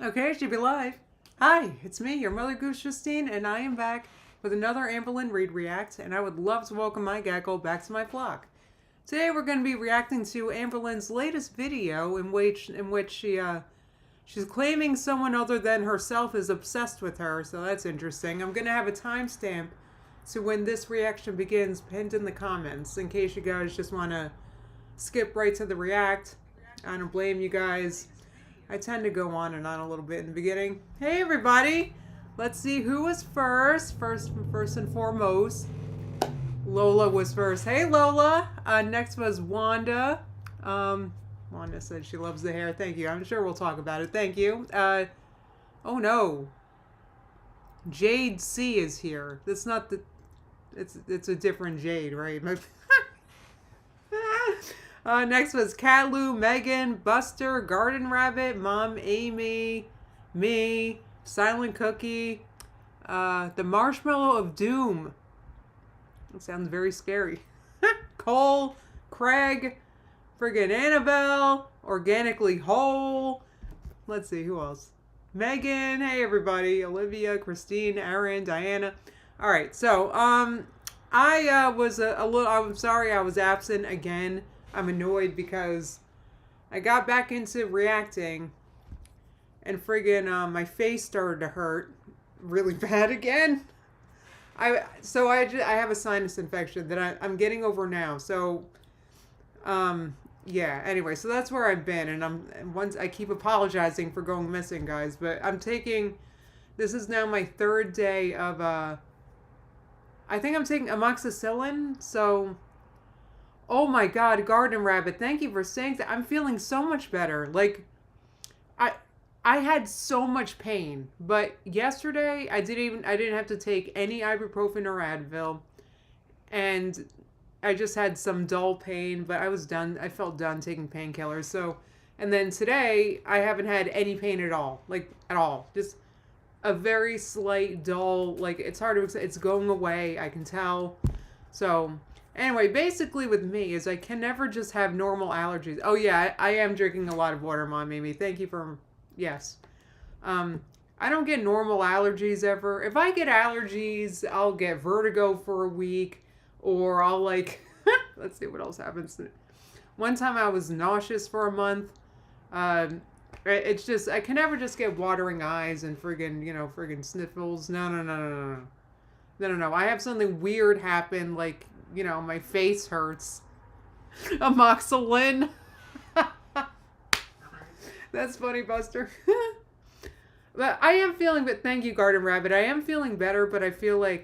Okay, she'll be live. Hi, it's me, your Mother Goose Justine, and I am back with another Amberlynn Reed React, and I would love to welcome my gecko back to my flock. Today we're going to be reacting to Amberlynn's latest video in which she's claiming someone other than herself is obsessed with her, so that's interesting. I'm going to have a timestamp to when this reaction begins pinned in the comments in case you guys just want to skip right to the react. I don't blame you guys. I tend to go on and on a little bit in the beginning. Hey everybody! Let's see who was first. First and foremost, Lola was first. Hey Lola! Next was Wanda. Wanda said she loves the hair. Thank you. I'm sure we'll talk about it. Thank you. Oh no. Jade C is here. That's not the... It's a different Jade, right? Next was Catlu, Megan, Buster, Garden Rabbit, Mom, Amy, me, Silent Cookie, the Marshmallow of Doom. That sounds very scary. Cole, Craig, friggin' Annabelle, Organically Whole. Let's see, who else? Megan, hey everybody, Olivia, Christine, Aaron, Diana. All right, so, I was I'm sorry I was absent again. I'm annoyed because I got back into reacting and friggin' my face started to hurt really bad again. I have a sinus infection that I'm getting over now. So, yeah, anyway, so that's where I've been, and I keep apologizing for going missing, guys, but this is now my third day of, I think I'm taking amoxicillin, so... Oh my God, Garden Rabbit, thank you for saying that. I'm feeling so much better. Like, I had so much pain, but yesterday I didn't have to take any ibuprofen or Advil, and I just had some dull pain, but I was done. I felt done taking painkillers. So, and then today I haven't had any pain at all, like at all. Just a very slight dull, like it's hard to explain. It's going away. I can tell. So. Anyway, basically with me is I can never just have normal allergies. Oh yeah, I am drinking a lot of water, Mom, Amy. Thank you for, yes. I don't get normal allergies ever. If I get allergies, I'll get vertigo for a week, or I'll like, let's see what else happens. One time I was nauseous for a month. It's just, I can never just get watering eyes and friggin' sniffles. No. I have something weird happen, like, my face hurts. Amoxicillin. That's funny, Buster. But I am feeling, but thank you, Garden Rabbit. I am feeling better, but I feel like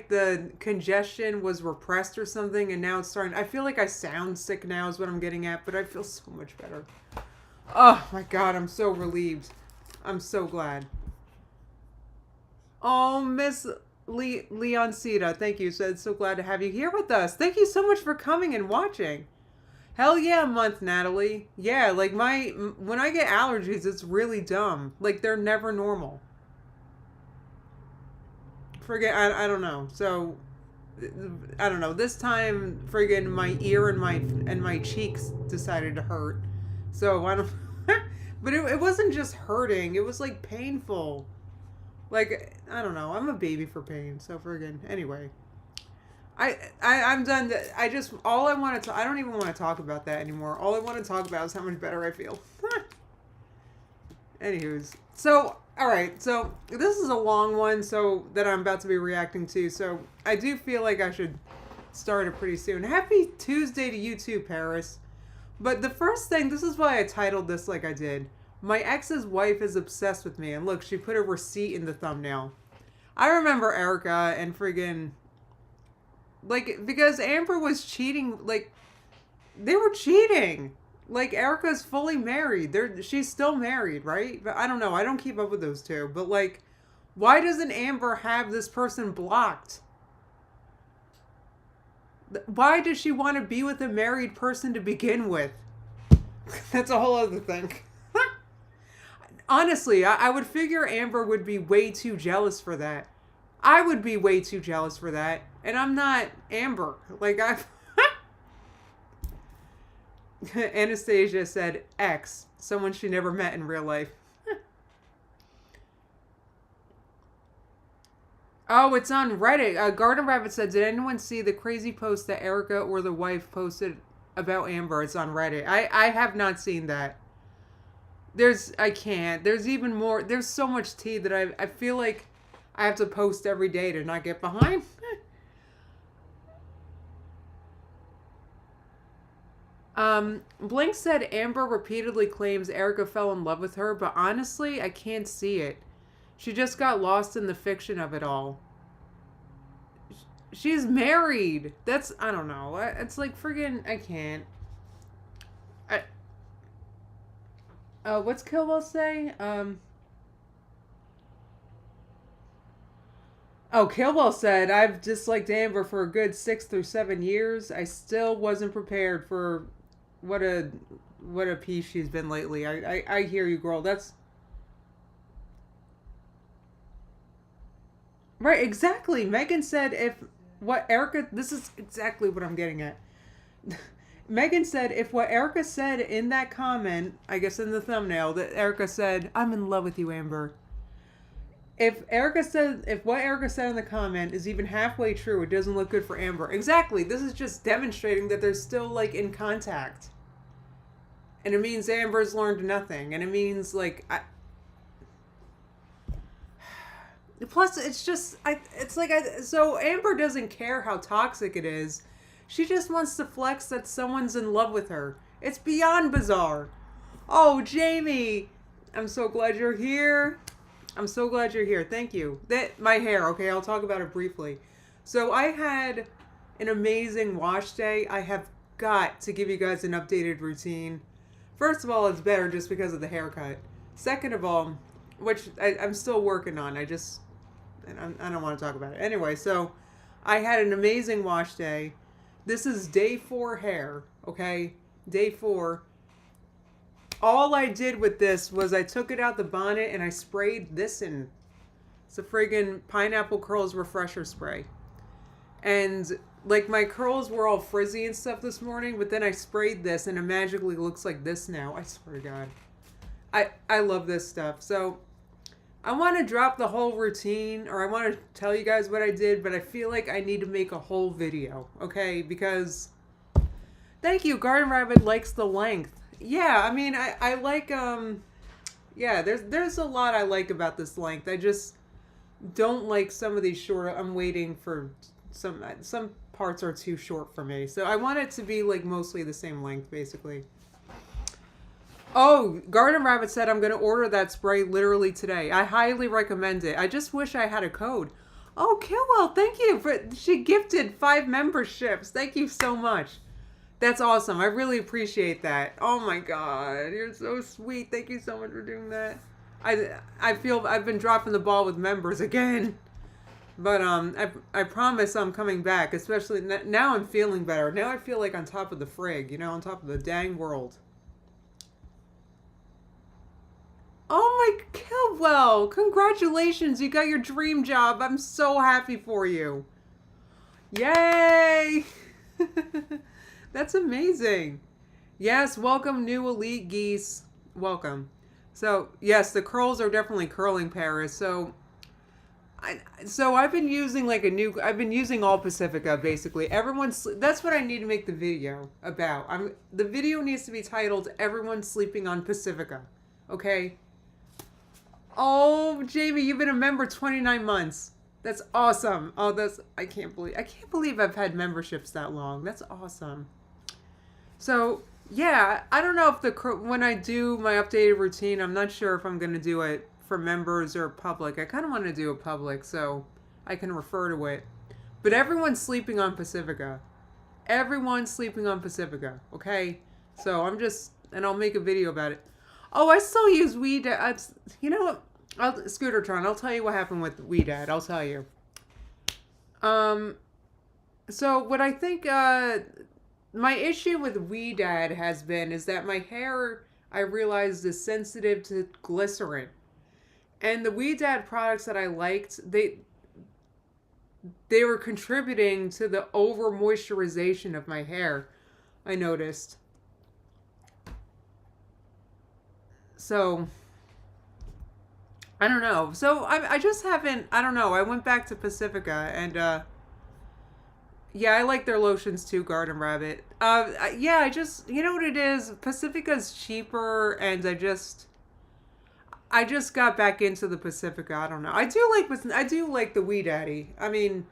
the congestion was repressed or something, and now it's starting. I feel like I sound sick now is what I'm getting at, but I feel so much better. Oh my God, I'm so relieved. I'm so glad. Oh, Miss Leoncita, thank you. Said so glad to have you here with us. Thank you so much for coming and watching. Hell yeah, month, Natalie. Yeah, like when I get allergies, it's really dumb. Like they're never normal. I don't know. So I don't know. This time, friggin' my ear and my cheeks decided to hurt. So I don't. But it wasn't just hurting. It was like painful. Like, I don't know. I'm a baby for pain. So friggin'. Anyway. I'm done. I don't even want to talk about that anymore. All I want to talk about is how much better I feel. Anywho's. So, alright. So, this is a long one that I'm about to be reacting to. So, I do feel like I should start it pretty soon. Happy Tuesday to you too, Paris. But the first thing, this is why I titled this like I did. My ex's wife is obsessed with me. And look, she put a receipt in the thumbnail. I remember Erica and friggin'... Like, because Amber was cheating, like, they were cheating. Like, Erica's fully married. She's still married, right? But I don't know. I don't keep up with those two. But, like, why doesn't Amber have this person blocked? Why does she want to be with a married person to begin with? That's a whole other thing. Honestly, I would figure Amber would be way too jealous for that. I would be way too jealous for that. And I'm not Amber. Like, Anastasia said X, someone she never met in real life. Oh, it's on Reddit. Garden Rabbit said, "Did anyone see the crazy post that Erica or the wife posted about Amber?" It's on Reddit. I have not seen that. I can't. There's even more. There's so much tea that I feel like I have to post every day to not get behind. Blink said Amber repeatedly claims Erica fell in love with her, but honestly, I can't see it. She just got lost in the fiction of it all. She's married. I don't know. It's like friggin', I can't. What's Killwell say? Killwell said, I've disliked Amber for a good 6 through 7 years. I still wasn't prepared for what a piece she's been lately. I hear you, girl. That's right, exactly. Megan said this is exactly what I'm getting at. Megan said if what Erica said in that comment, I guess in the thumbnail, that Erica said, I'm in love with you, Amber. If what Erica said in the comment is even halfway true, it doesn't look good for Amber. Exactly. This is just demonstrating that they're still like in contact. And it means Amber's learned nothing. And it means like plus it's just so Amber doesn't care how toxic it is. She just wants to flex that someone's in love with her. It's beyond bizarre. Oh, Jamie, I'm so glad you're here. I'm so glad you're here. Thank you. My hair, okay, I'll talk about it briefly. So I had an amazing wash day. I have got to give you guys an updated routine. First of all, it's better just because of the haircut. Second of all, which I'm still working on. I don't want to talk about it. Anyway, so I had an amazing wash day. This is day 4 hair, okay? Day 4. All I did with this was I took it out the bonnet and I sprayed this in. It's a friggin' Pineapple Curls Refresher Spray. And like my curls were all frizzy and stuff this morning, but then I sprayed this and it magically looks like this now. I swear to God. I love this stuff. So I want to drop the whole routine, or I want to tell you guys what I did, but I feel like I need to make a whole video, okay? Because, thank you, Garden Rabbit likes the length. Yeah, I mean, I like, yeah, there's a lot I like about this length. I just don't like some of these short. I'm waiting for some parts are too short for me. So I want it to be like mostly the same length, basically. Oh, Garden Rabbit said I'm going to order that spray literally today. I highly recommend it. I just wish I had a code. Oh, Killwell, thank you. She gifted 5 memberships. Thank you so much. That's awesome. I really appreciate that. Oh my God. You're so sweet. Thank you so much for doing that. I feel I've been dropping the ball with members again. But I promise I'm coming back, especially now I'm feeling better. Now I feel like on top of the frig, on top of the dang world. Oh my Killwell, congratulations, you got your dream job. I'm so happy for you. Yay! That's amazing. Yes, welcome new elite geese. Welcome. So, yes, the curls are definitely curling, Paris. So I've been using I've been using All Pacifica basically. That's what I need to make the video about. The video needs to be titled Everyone's Sleeping on Pacifica. Okay? Oh, Jamie, you've been a member 29 months. That's awesome. Oh, I can't believe I've had memberships that long. That's awesome. So, yeah, I don't know if when I do my updated routine, I'm not sure if I'm going to do it for members or public. I kind of want to do it public so I can refer to it. But everyone's sleeping on Pacifica. Everyone's sleeping on Pacifica, okay? So and I'll make a video about it. Oh, I still use WeDad. You know what? Scootertron, I'll tell you what happened with WeDad. I'll tell you. So what I think, my issue with WeDad has been is that my hair, I realized, is sensitive to glycerin. And the WeDad products that I liked, they were contributing to the over moisturization of my hair, I noticed. So I don't know. So I just haven't. I don't know. I went back to Pacifica and yeah, I like their lotions too, Garden Rabbit. Yeah, I just, you know what it is? Pacifica's cheaper, and I just got back into the Pacifica. I don't know. I do like the Wee Daddy. I mean,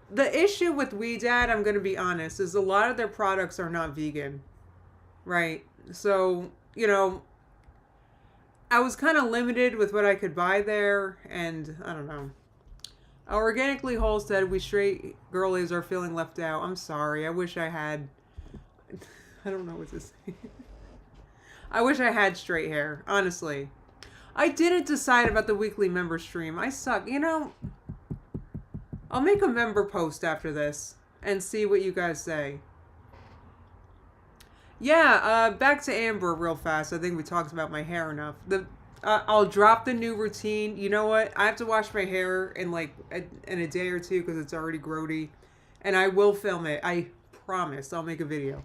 the issue with Wee Dad, I'm gonna be honest, is a lot of their products are not vegan, right? So you know, I was kind of limited with what I could buy there, and I don't know. Organically Whole said we straight girlies are feeling left out. I'm sorry. I wish I had. I don't know what to say. I wish I had straight hair, honestly. I didn't decide about the weekly member stream. I suck. You know, I'll make a member post after this and see what you guys say. Yeah, back to Amber real fast. I think we talked about my hair enough. I'll drop the new routine. You know what? I have to wash my hair in like in a day or two because it's already grody, and I will film it. I promise. I'll make a video.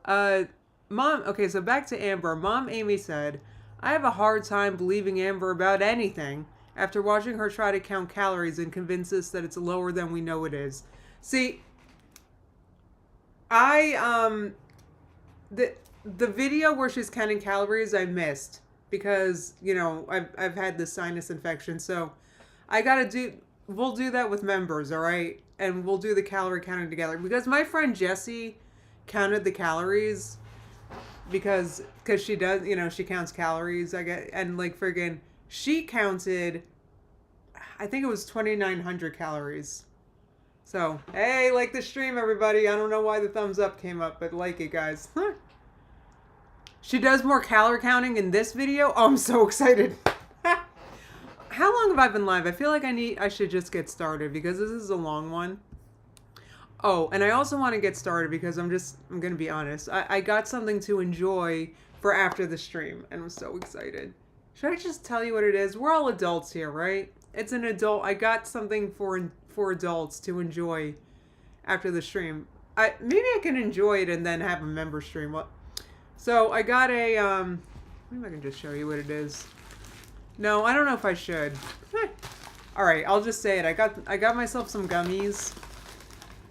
Mom. Okay, so back to Amber. Mom Amy said, "I have a hard time believing Amber about anything after watching her try to count calories and convince us that it's lower than we know it is." See, the video where she's counting calories I missed because, you know, I've had this sinus infection. So we'll do that with members, all right? And we'll do the calorie counting together because my friend Jessie counted the calories because she does, you know, she counts calories, I get, and like friggin' she counted, I think it was 2,900 calories. So, hey, like the stream, everybody. I don't know why the thumbs up came up, but like it, guys. She does more calorie counting in this video. Oh, I'm so excited. How long have I been live? I feel like I should just get started because this is a long one. Oh, and I also want to get started because I'm going to be honest. I got something to enjoy for after the stream, and I'm so excited. Should I just tell you what it is? We're all adults here, right? It's an adult. I got something for adults to enjoy after the stream. Maybe I can enjoy it and then have a member stream. So I got a maybe I can just show you what it is. No, I don't know if I should. All right, I'll just say it. I got myself some gummies,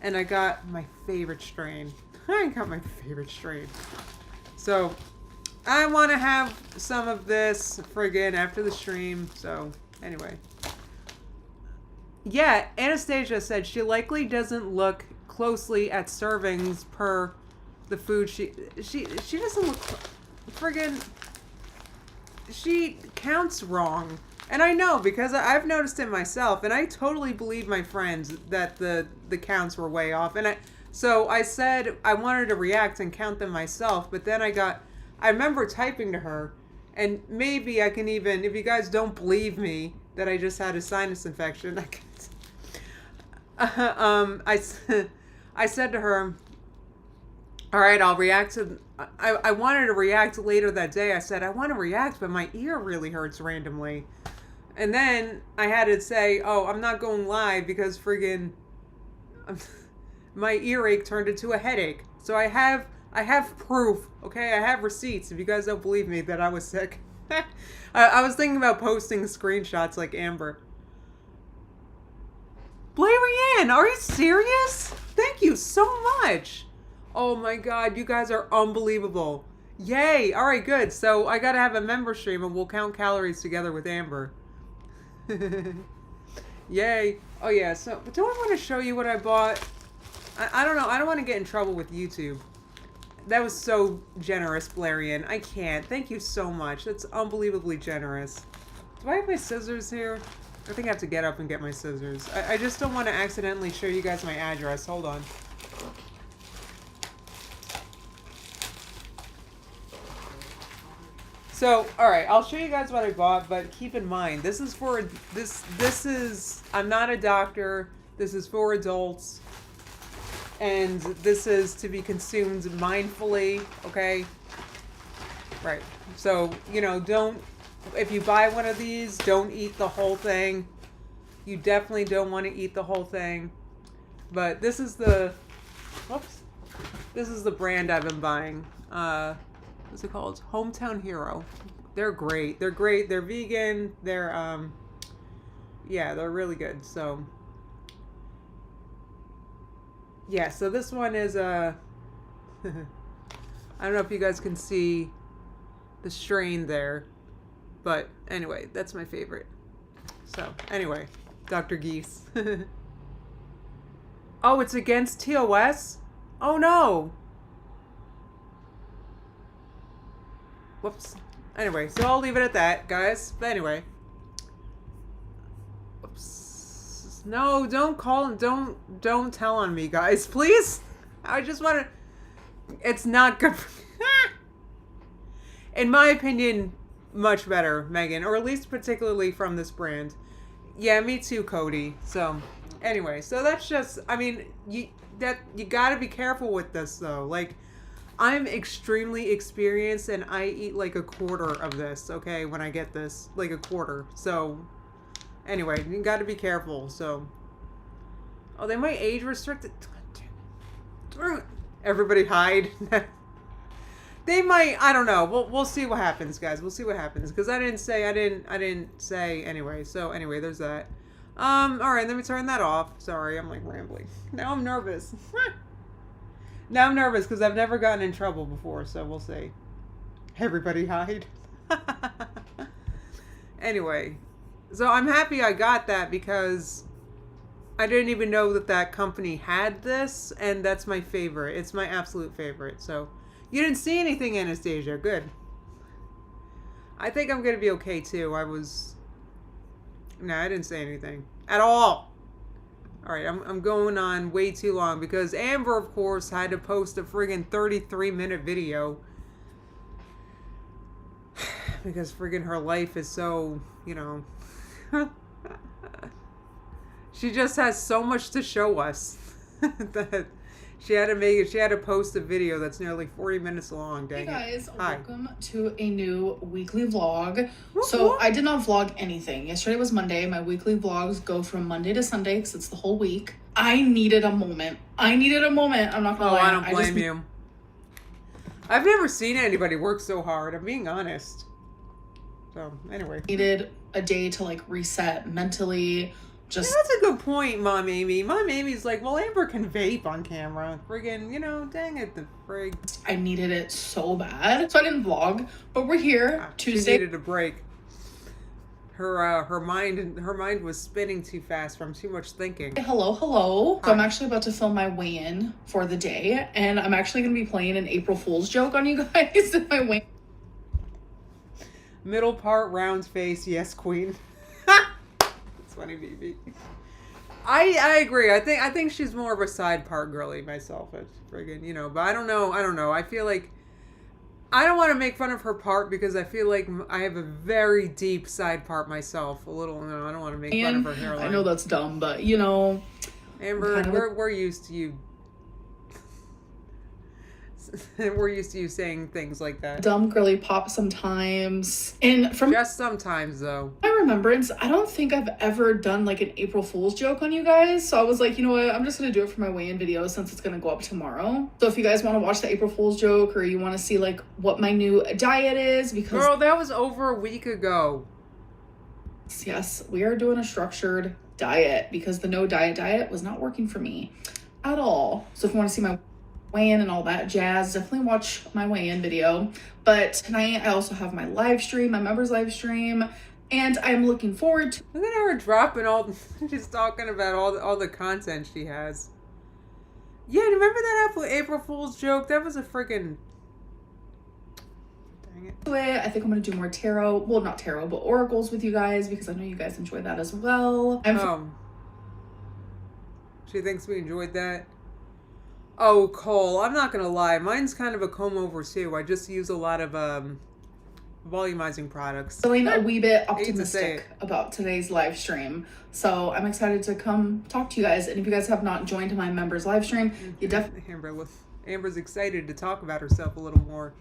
and I got my favorite strain. I got my favorite strain. So I want to have some of this friggin' after the stream. So anyway. Yeah, Anastasia said she likely doesn't look closely at servings per the food she doesn't look friggin', she counts wrong. And I know because I've noticed it myself, and I totally believe my friends that the counts were way off. And so I said I wanted to react and count them myself, but then I remember typing to her, and maybe I can even, if you guys don't believe me that I just had a sinus infection, I said to her, all right, I'll react to, I wanted to react later that day. I said, I want to react, but my ear really hurts randomly. And then I had to say, oh, I'm not going live because friggin' my earache turned into a headache. So I have proof, okay? I have receipts if you guys don't believe me that I was sick. I was thinking about posting screenshots like Amber. Blarian, are you serious? Thank you so much. Oh my god, you guys are unbelievable. Yay. All right, good. So I got to have a member stream and we'll count calories together with Amber. Yay. Oh yeah, so do I want to show you what I bought? I don't know. I don't want to get in trouble with YouTube. That was so generous, Blarian. I can't. Thank you so much. That's unbelievably generous. Do I have my scissors here? I think I have to get up and get my scissors. I just don't want to accidentally show you guys my address. Hold on. So, alright, I'll show you guys what I bought, but keep in mind, this is for, I'm not a doctor, this is for adults, and this is to be consumed mindfully, okay? Right, so, you know, if you buy one of these, don't eat the whole thing. You definitely don't want to eat the whole thing. But this is the brand I've been buying. What's it called? Hometown Hero. They're great. They're great. They're vegan. They're yeah, they're really good. So yeah, so this one is I don't know if you guys can see the strain there, but anyway, that's my favorite. So anyway, Dr. Geese. Oh, it's against TOS? Oh no. Whoops. Anyway, so I'll leave it at that, guys. But anyway. Oops. No, don't call, don't tell on me, guys, please. I just want to. It's not good. In my opinion, much better, Megan, or at least particularly from this brand. Yeah, me too, Cody. So, anyway, so that's just. I mean, you got to be careful with this though. Like, I'm extremely experienced, and I eat like a quarter of this. Okay, when I get this, like a quarter. So. Anyway, you got to be careful. So, oh, they might age restrict it. Everybody hide. They might. I don't know. We'll see what happens, guys. We'll see what happens because I didn't say anyway. So anyway, there's that. All right. Let me turn that off. Sorry, I'm like rambling. Now I'm nervous. Now I'm nervous because I've never gotten in trouble before. So we'll see. Everybody hide. Anyway. So I'm happy I got that because I didn't even know that company had this, and that's my favorite. It's my absolute favorite. So you didn't see anything, Anastasia. Good. I think I'm going to be okay, too. No, I didn't say anything. At all. All right, I'm going on way too long because Amber, of course, had to post a friggin' 33-minute video. Because friggin' her life is so, you know... She just has so much to show us that she had to post a video that's nearly 40 minutes long. Dang Hey guys, Hi. Welcome to a new weekly vlog. So I did not vlog anything. Yesterday was Monday. My weekly vlogs go from Monday to Sunday because it's the whole week. I needed a moment. I'm not gonna lie. I don't blame you. I've never seen anybody work so hard. I'm being honest. So anyway, needed a day to like reset mentally. Just that's a good point, Mom Amy. Mom Amy's like, well, Amber can vape on camera. Friggin', you know, dang it, the frig. I needed it so bad, so I didn't vlog. But we're here Tuesday. She needed a break. Her mind was spinning too fast from too much thinking. Hello. So I'm actually about to film my weigh-in for the day, and I'm actually gonna be playing an April Fool's joke on you guys in my weigh. Middle part, round face, yes, queen. It's funny, BB. I agree. I think she's more of a side part girly myself. It's friggin', you know, but I don't know. I feel like I don't want to make fun of her part because I feel like I have a very deep side part myself. I don't want to make fun of her hairline. I know that's dumb, but you know, Amber, we're used to you. We're used to you saying things like that. Dumb girly pop sometimes. And from just sometimes though. My remembrance, I don't think I've ever done like an April Fool's joke on you guys. So I was like, you know what? I'm just going to do it for my weigh-in video since it's going to go up tomorrow. So if you guys want to watch the April Fool's joke or you want to see like what my new diet is, because girl, that was over a week ago. Yes, we are doing a structured diet because the no diet was not working for me at all. So if you want to see my weigh-in and all that jazz, definitely watch my weigh-in video. But tonight I also have my live stream, my members live stream, and I'm looking forward to look at her dropping all she's talking about all the content she has. Yeah, remember that April Fool's joke? That was a freaking dang it. I think I'm gonna do more tarot, well, not tarot, but oracles with you guys because I know you guys enjoy that as well. She thinks we enjoyed that. Oh, Cole, I'm not going to lie. Mine's kind of a comb over, too. I just use a lot of volumizing products. Feeling a wee bit optimistic about today's live stream. So I'm excited to come talk to you guys. And if you guys have not joined my members live stream, you definitely... Amber's excited to talk about herself a little more.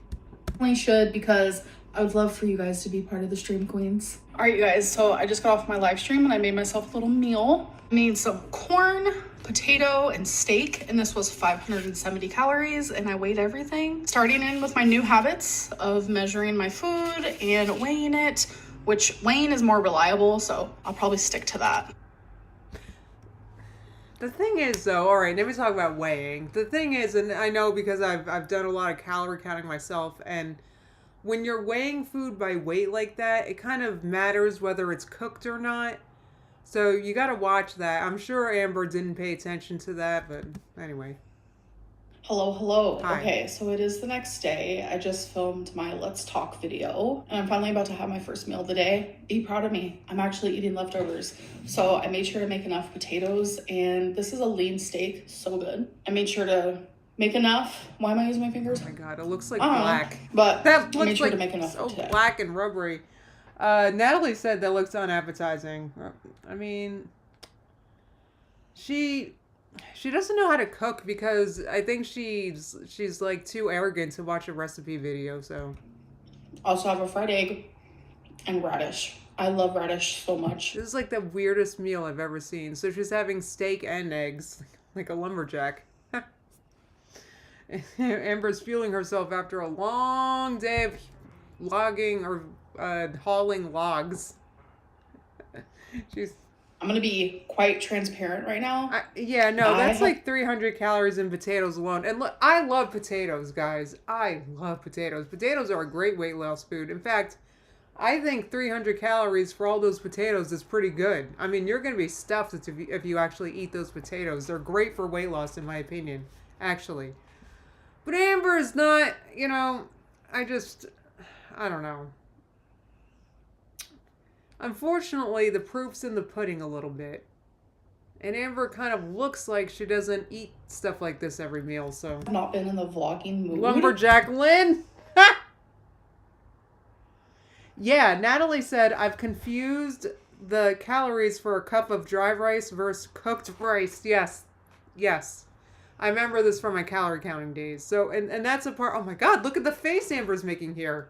Should because I would love for you guys to be part of the stream, queens. All right, you guys, so I just got off my live stream and I made myself a little meal. I made some corn, potato, and steak, and this was 570 calories, and I weighed everything. Starting in with my new habits of measuring my food and weighing it, which weighing is more reliable, so I'll probably stick to that. The thing is, though, all right, let me talk about weighing. The thing is, and I know because I've done a lot of calorie counting myself, and when you're weighing food by weight like that, it kind of matters whether it's cooked or not. So you got to watch that. I'm sure Amber didn't pay attention to that, but anyway. Hello. Hi. Okay, so it is the next day. I just filmed my Let's Talk video, and I'm finally about to have my first meal of the day. Be proud of me. I'm actually eating leftovers. So I made sure to make enough potatoes, and this is a lean steak. So good. I made sure to make enough. Why am I using my fingers? Oh my god, it looks like black. But That I made looks sure like to make enough so today. black and rubbery. Natalie said that looks unappetizing. I mean, she doesn't know how to cook because I think she's like too arrogant to watch a recipe video. So Also have a fried egg and radish. I love radish so much. this is like the weirdest meal I've ever seen. So she's having steak and eggs, like a lumberjack. Amber's fueling herself after a long day of logging or hauling logs. I'm gonna be quite transparent right now. That's like 300 calories in potatoes alone. And look, I love potatoes, guys. I love potatoes. Potatoes are a great weight loss food. In fact, I think 300 calories for all those potatoes is pretty good. I mean, you're going to be stuffed if you actually eat those potatoes. They're great for weight loss, in my opinion, actually. But Amber is not, I don't know. Unfortunately, the proof's in the pudding a little bit. And Amber kind of looks like she doesn't eat stuff like this every meal, so. I've not been in the vlogging mood. Lumberjack Lynn! Yeah, Natalie said, I've confused the calories for a cup of dry rice versus cooked rice. Yes. I remember this from my calorie counting days. So, and that's a part, oh my god, look at the face Amber's making here.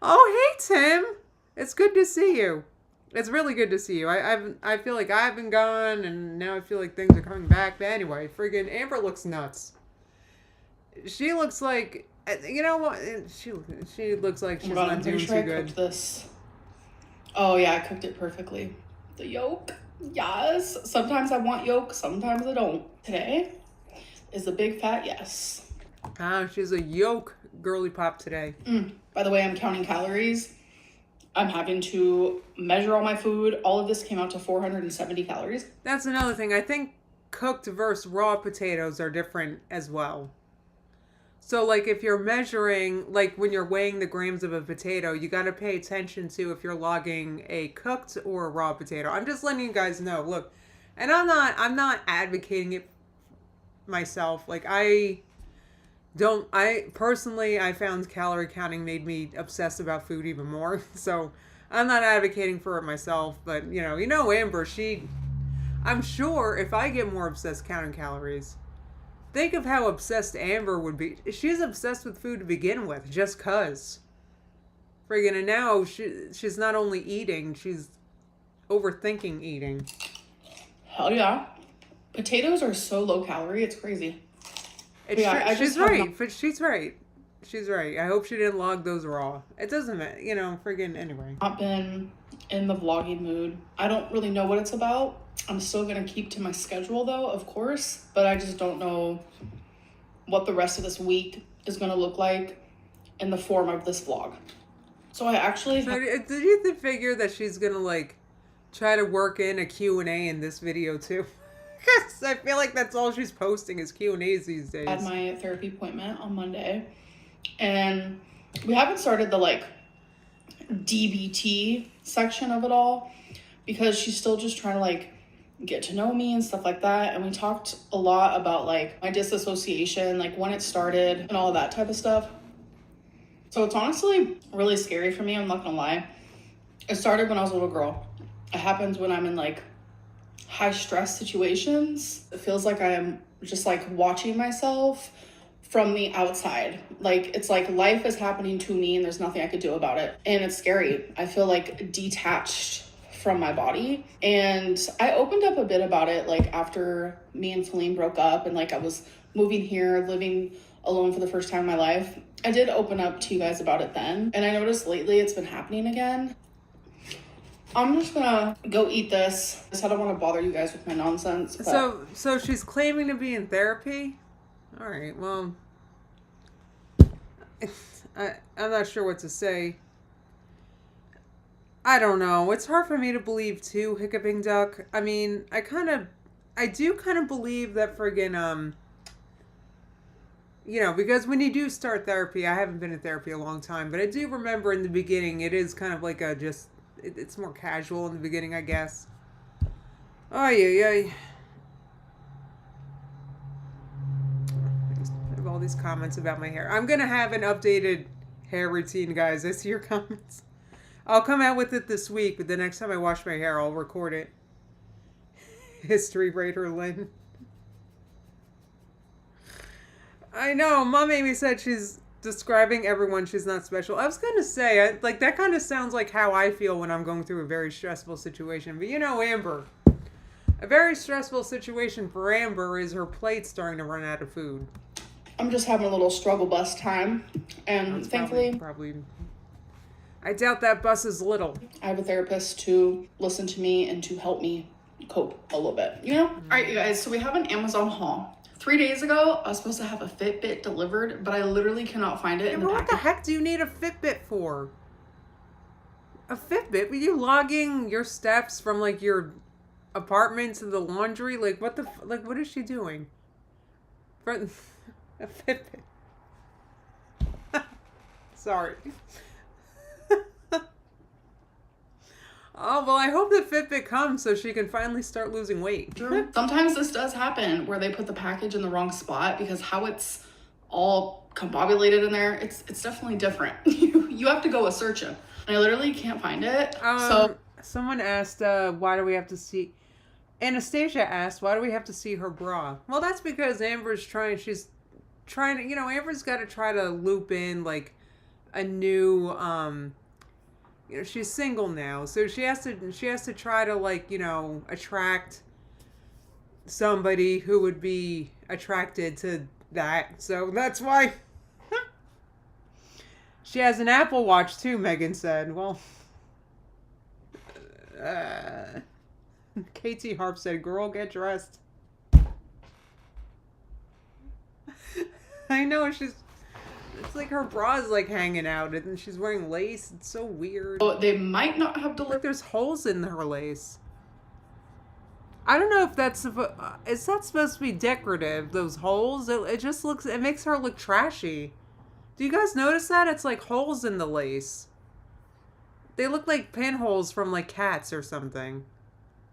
Oh, hey, Tim. It's good to see you. It's really good to see you. I feel like I've been gone, and now I feel like things are coming back. But anyway, friggin' Amber looks nuts. She looks like, you know what? She looks like she's not doing too good. Cooked this. Oh yeah, I cooked it perfectly. The yolk, yes. Sometimes I want yolk, sometimes I don't. Today is a big fat yes. She's a yolk girly pop today. By the way, I'm counting calories. I'm having to measure all my food. All of this came out to 470 calories. That's another thing. I think cooked versus raw potatoes are different as well. So, like, if you're measuring, like, when you're weighing the grams of a potato, you got to pay attention to if you're logging a cooked or a raw potato. I'm just letting you guys know. Look, and I'm not advocating it myself. Like, I found calorie counting made me obsess about food even more. So, I'm not advocating for it myself. But, Amber, I'm sure if I get more obsessed counting calories, think of how obsessed Amber would be. She's obsessed with food to begin with, just cause. Friggin', and now she's not only eating, she's overthinking eating. Hell yeah. Potatoes are so low calorie, it's crazy. She's right. She's right. I hope she didn't log those raw. It doesn't matter, friggin' anyway. I've been in the vlogging mood. I don't really know what it's about. I'm still going to keep to my schedule though, of course, but I just don't know what the rest of this week is going to look like in the form of this vlog. So I actually... did you figure that she's going to try to work in a Q&A in this video too? Because I feel like that's all she's posting is Q&As these days. I had my therapy appointment on Monday, and we haven't started the DBT section of it all because she's still just trying to get to know me and stuff like that. And we talked a lot about my disassociation, when it started and all of that type of stuff. So it's honestly really scary for me. I'm not gonna lie. It started when I was a little girl. It happens when I'm in high stress situations. It feels like I am just watching myself from the outside. Like, it's like life is happening to me and there's nothing I could do about it. And it's scary. I feel like detached from my body. And I opened up a bit about it, like after me and Feline broke up and like I was moving here, living alone for the first time in my life. I did open up to you guys about it then. And I noticed lately it's been happening again. I'm just gonna go eat this. I don't want to bother you guys with my nonsense. But... So she's claiming to be in therapy? All right, well, I'm not sure what to say. I don't know. It's hard for me to believe too, Hiccuping Duck. I mean, I do kind of believe that friggin', you know, because when you do start therapy, I haven't been in therapy a long time, but I do remember in the beginning, it is kind of like it's more casual in the beginning, I guess. Oh, yeah. I have all these comments about my hair. I'm going to have an updated hair routine, guys. I see your comments. I'll come out with it this week, but the next time I wash my hair, I'll record it. History Raider Lynn. I know, Mom Amy said she's describing everyone she's not special. I was going to say, like, that kind of sounds like how I feel when I'm going through a very stressful situation. But you know, Amber. A very stressful situation for Amber is her plate starting to run out of food. I'm just having a little struggle bus time. And That's thankfully... Probably. I doubt that bus is little. I have a therapist to listen to me and to help me cope a little bit, you know? All right, you guys, so we have an Amazon haul. 3 days ago, I was supposed to have a Fitbit delivered, but I literally cannot find it in the package. What the heck do you need a Fitbit for? A Fitbit? Were you logging your steps from, like, your apartment to the laundry? Like, what is she doing? For a Fitbit. Sorry. Oh, well, I hope the Fitbit comes so she can finally start losing weight. Sometimes this does happen where they put the package in the wrong spot because how it's all combobulated in there, it's definitely different. You have to go a searching. I literally can't find it. So someone asked, why do we have to see... Anastasia asked, why do we have to see her bra? Well, that's because Amber's she's trying to, you know, Amber's got to try to loop in, like, a new, you know, she's single now, so she has to try to, like, you know, attract somebody who would be attracted to that. So that's why she has an Apple Watch too, Megan said. Well, KT Harp said, girl, get dressed. I know, it's like her bra is like hanging out and she's wearing lace. It's so weird. So they might not have delivered. Like there's holes in her lace. I don't know if that's is that supposed to be decorative, those holes? It just looks, it makes her look trashy. Do you guys notice that? It's like holes in the lace. They look like pinholes from like cats or something.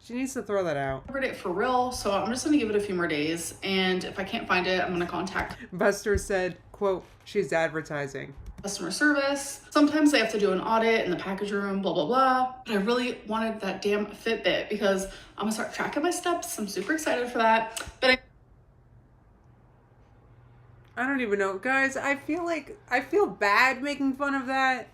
She needs to throw that out. Ordered it for real, so I'm just gonna give it a few more days, and if I can't find it, I'm gonna contact. Buster said, quote, she's advertising. Customer service. Sometimes they have to do an audit in the package room, blah, blah, blah. But I really wanted that damn Fitbit because I'm gonna start tracking my steps. I'm super excited for that. But I don't even know. Guys, I feel bad making fun of that.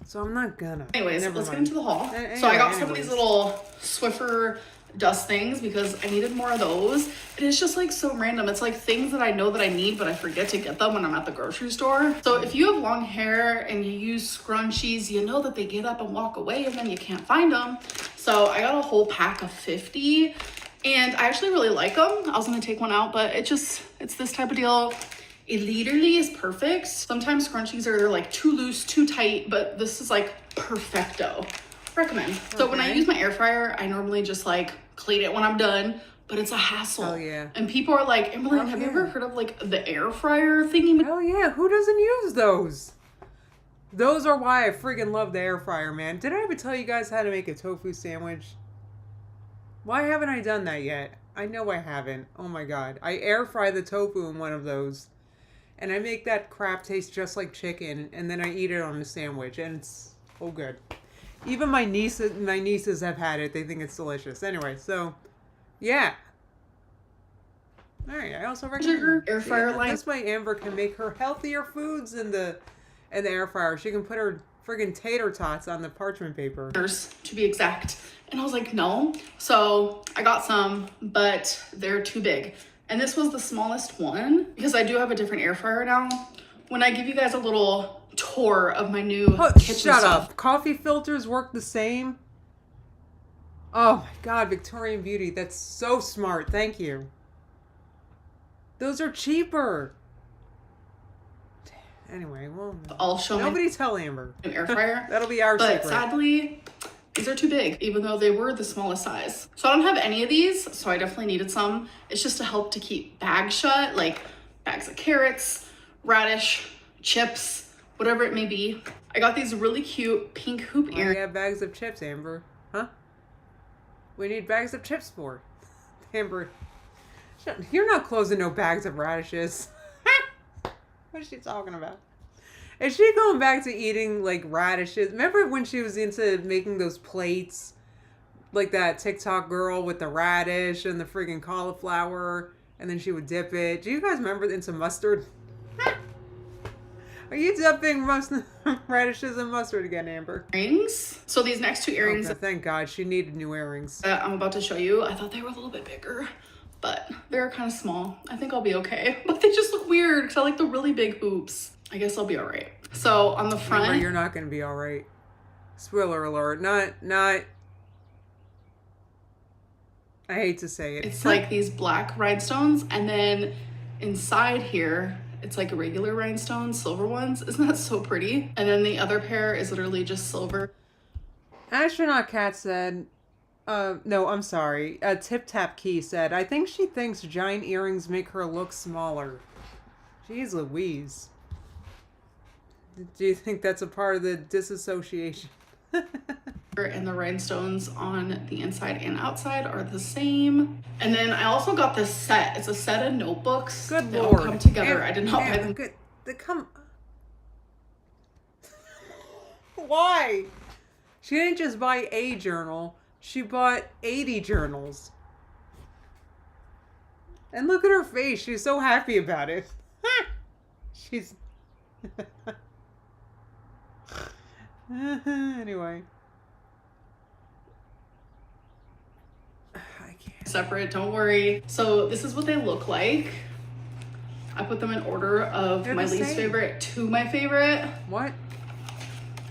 So I'm not gonna. Anyways, let's get into the haul. So I got some of these little Swiffer dust things because I needed more of those. And it's just like so random. It's like things that I know that I need, but I forget to get them when I'm at the grocery store. So if you have long hair and you use scrunchies, you know that they get up and walk away and then you can't find them. So I got a whole pack of 50 and I actually really like them. I was gonna take one out, but it's this type of deal. It literally is perfect. Sometimes scrunchies are like too loose, too tight, but this is like perfecto. Recommend. Okay. So when I use my air fryer, I normally just like clean it when I'm done, but it's a hassle. Oh yeah. And people are like, Emily, have you ever heard of like the air fryer thingy? Oh yeah, who doesn't use those? Those are why I friggin' love the air fryer, man. Did I ever tell you guys how to make a tofu sandwich? Why haven't I done that yet? I know I haven't. Oh my god. I air fry the tofu in one of those. And I make that crap taste just like chicken, and then I eat it on a sandwich, and it's so good. Even my nieces have had it. They think it's delicious. Anyway, so, yeah. All right, I also recommend air fryer line. This way Amber can make her healthier foods in the air fryer. She can put her friggin' tater tots on the parchment paper. To be exact. And I was like, no. So I got some, but they're too big. And this was the smallest one because I do have a different air fryer now. When I give you guys a little tour of my new kitchen shut stuff. up. Coffee filters work the same? Oh my God, Victorian Beauty. That's so smart. Thank you. Those are cheaper. Anyway, well, I'll show nobody tell Amber. An air fryer. That'll be our secret. But sadly, these are too big, even though they were the smallest size. So I don't have any of these, so I definitely needed some. It's just to help to keep bags shut, like bags of carrots, radish, chips, whatever it may be. I got these really cute pink hoop earrings. We have bags of chips, Amber. Huh? We need bags of chips for. Amber, you're not closing no bags of radishes. What is she talking about? Is she going back to eating like radishes? Remember when she was into making those plates? Like that TikTok girl with the radish and the friggin' cauliflower, and then she would dip it. Do you guys remember into mustard? Are you dipping radishes and mustard again, Amber? Earrings. So these next two earrings. Okay, thank God she needed new earrings. That I'm about to show you. I thought they were a little bit bigger, but they're kind of small. I think I'll be okay. But they just look weird because I like the really big hoops. I guess I'll be all right. So on the front, Amber, you're not going to be all right. Spoiler alert. Not. I hate to say it. It's like these black rhinestones, and then inside here, it's like regular rhinestones, silver ones. Isn't that so pretty? And then the other pair is literally just silver. Astronaut Cat said, no, I'm sorry. Tip Tap Key said, I think she thinks giant earrings make her look smaller. Jeez Louise. Do you think that's a part of the disassociation? And the rhinestones on the inside and outside are the same. And then I also got this set. It's a set of notebooks. Good that Lord. all come together. I did not buy them. Good. They come. Why? She didn't just buy a journal. She bought 80 journals. And look at her face. She's so happy about it. She's... Anyway. I can't. Separate, don't worry. So this is what they look like. I put them in order of my least favorite to my favorite. What?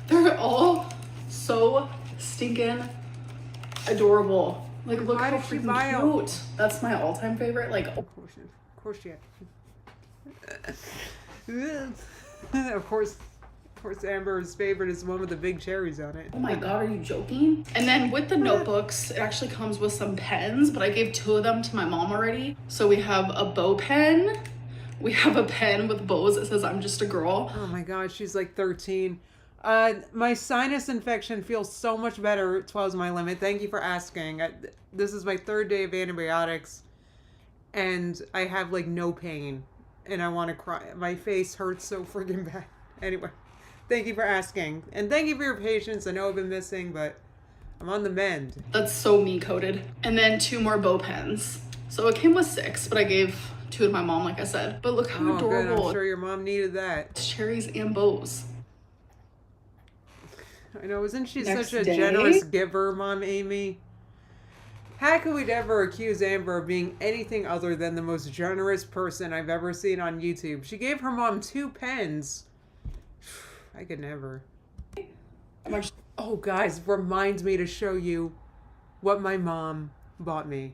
They're all so stinking adorable. Like, look how freaking cute. That's my all-time favorite. Like, of course, yeah. Of course, Amber's favorite is the one with the big cherries on it. Oh my God, are you joking? And then with the notebooks, it actually comes with some pens, but I gave 2 of them to my mom already. So we have a bow pen. We have a pen with bows that says, I'm just a girl. Oh my God, she's like 13. My sinus infection feels so much better. 12's my limit. Thank you for asking. This is my 3rd day of antibiotics, and I have like no pain, and I want to cry. My face hurts so friggin' bad. Anyway, thank you for asking, and thank you for your patience. I know I've been missing, but I'm on the mend. That's so me-coded. And then 2 more bow pens. So it came with 6, but I gave 2 to my mom, like I said. But look how adorable. Good. I'm sure your mom needed that. It's cherries and bows. I know, isn't she such a generous giver, Mom Amy? How could we ever accuse Amber of being anything other than the most generous person I've ever seen on YouTube? She gave her mom 2 pens. I could never. Oh, guys, reminds me to show you what my mom bought me.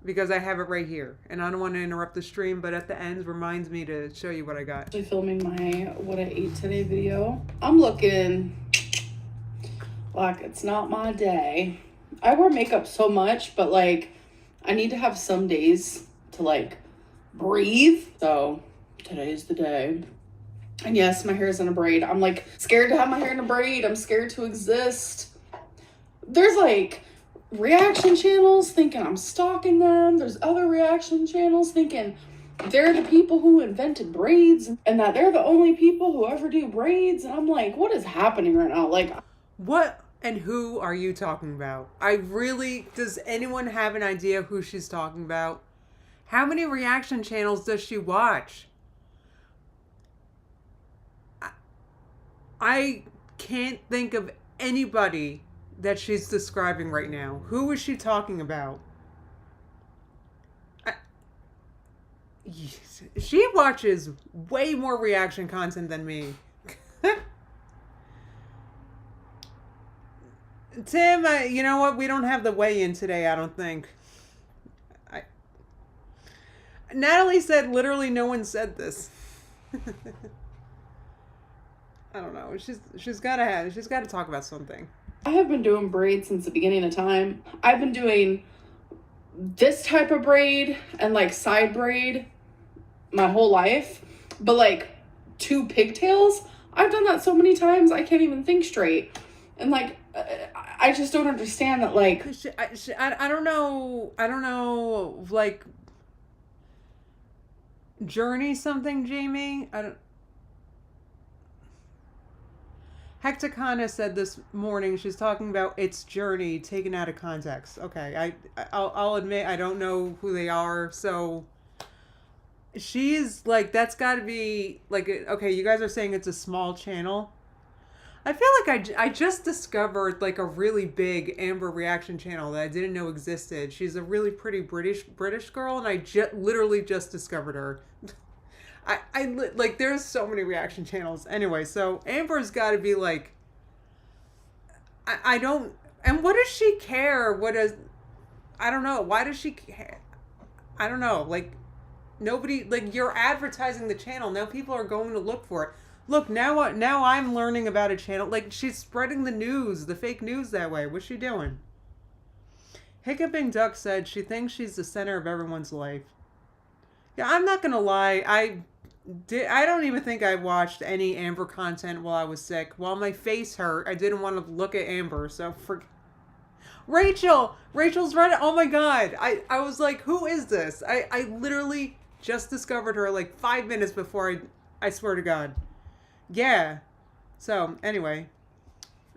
Because I have it right here. And I don't want to interrupt the stream, but at the end, reminds me to show you what I got. I'm filming my what I ate today video. I'm looking like it's not my day. I wear makeup so much, but like I need to have some days to like breathe. So today's the day. And yes, my hair is in a braid. I'm like scared to have my hair in a braid. I'm scared to exist. There's like reaction channels thinking I'm stalking them. There's other reaction channels thinking they're the people who invented braids and that they're the only people who ever do braids. And I'm like, what is happening right now? Like, what and who are you talking about? Does anyone have an idea of who she's talking about? How many reaction channels does she watch? I can't think of anybody that she's describing right now. Who is she talking about? She watches way more reaction content than me. Tim, you know what? We don't have the weigh-in today, I don't think. Natalie said literally no one said this. I don't know. She's gotta talk about something. I have been doing braids since the beginning of time. I've been doing this type of braid and like side braid my whole life, but like 2 pigtails, I've done that so many times I can't even think straight. And like I just don't understand that. Like I don't know, like journey something, Jamie. I don't. Hecticana said this morning she's talking about its journey taken out of context. Okay, I'll admit I don't know who they are, so she's like, that's got to be like, okay, you guys are saying it's a small channel. I feel like I just discovered like a really big Amber reaction channel that I didn't know existed. She's a really pretty British girl, and I literally just discovered her. I like, there's so many reaction channels. Anyway, so Amber's got to be like, I don't, and what does she care? I don't know. Why does she care? I don't know. Like, nobody, like, you're advertising the channel. Now people are going to look for it. Look, now I'm learning about a channel. Like, she's spreading the news, the fake news that way. What's she doing? Hiccuping Duck said she thinks she's the center of everyone's life. Yeah, I'm not going to lie. I don't even think I watched any Amber content while I was sick. While my face hurt, I didn't want to look at Amber. So Rachel's right. Oh my God. I was like, who is this? I literally just discovered her like 5 minutes before I swear to God. Yeah. So anyway.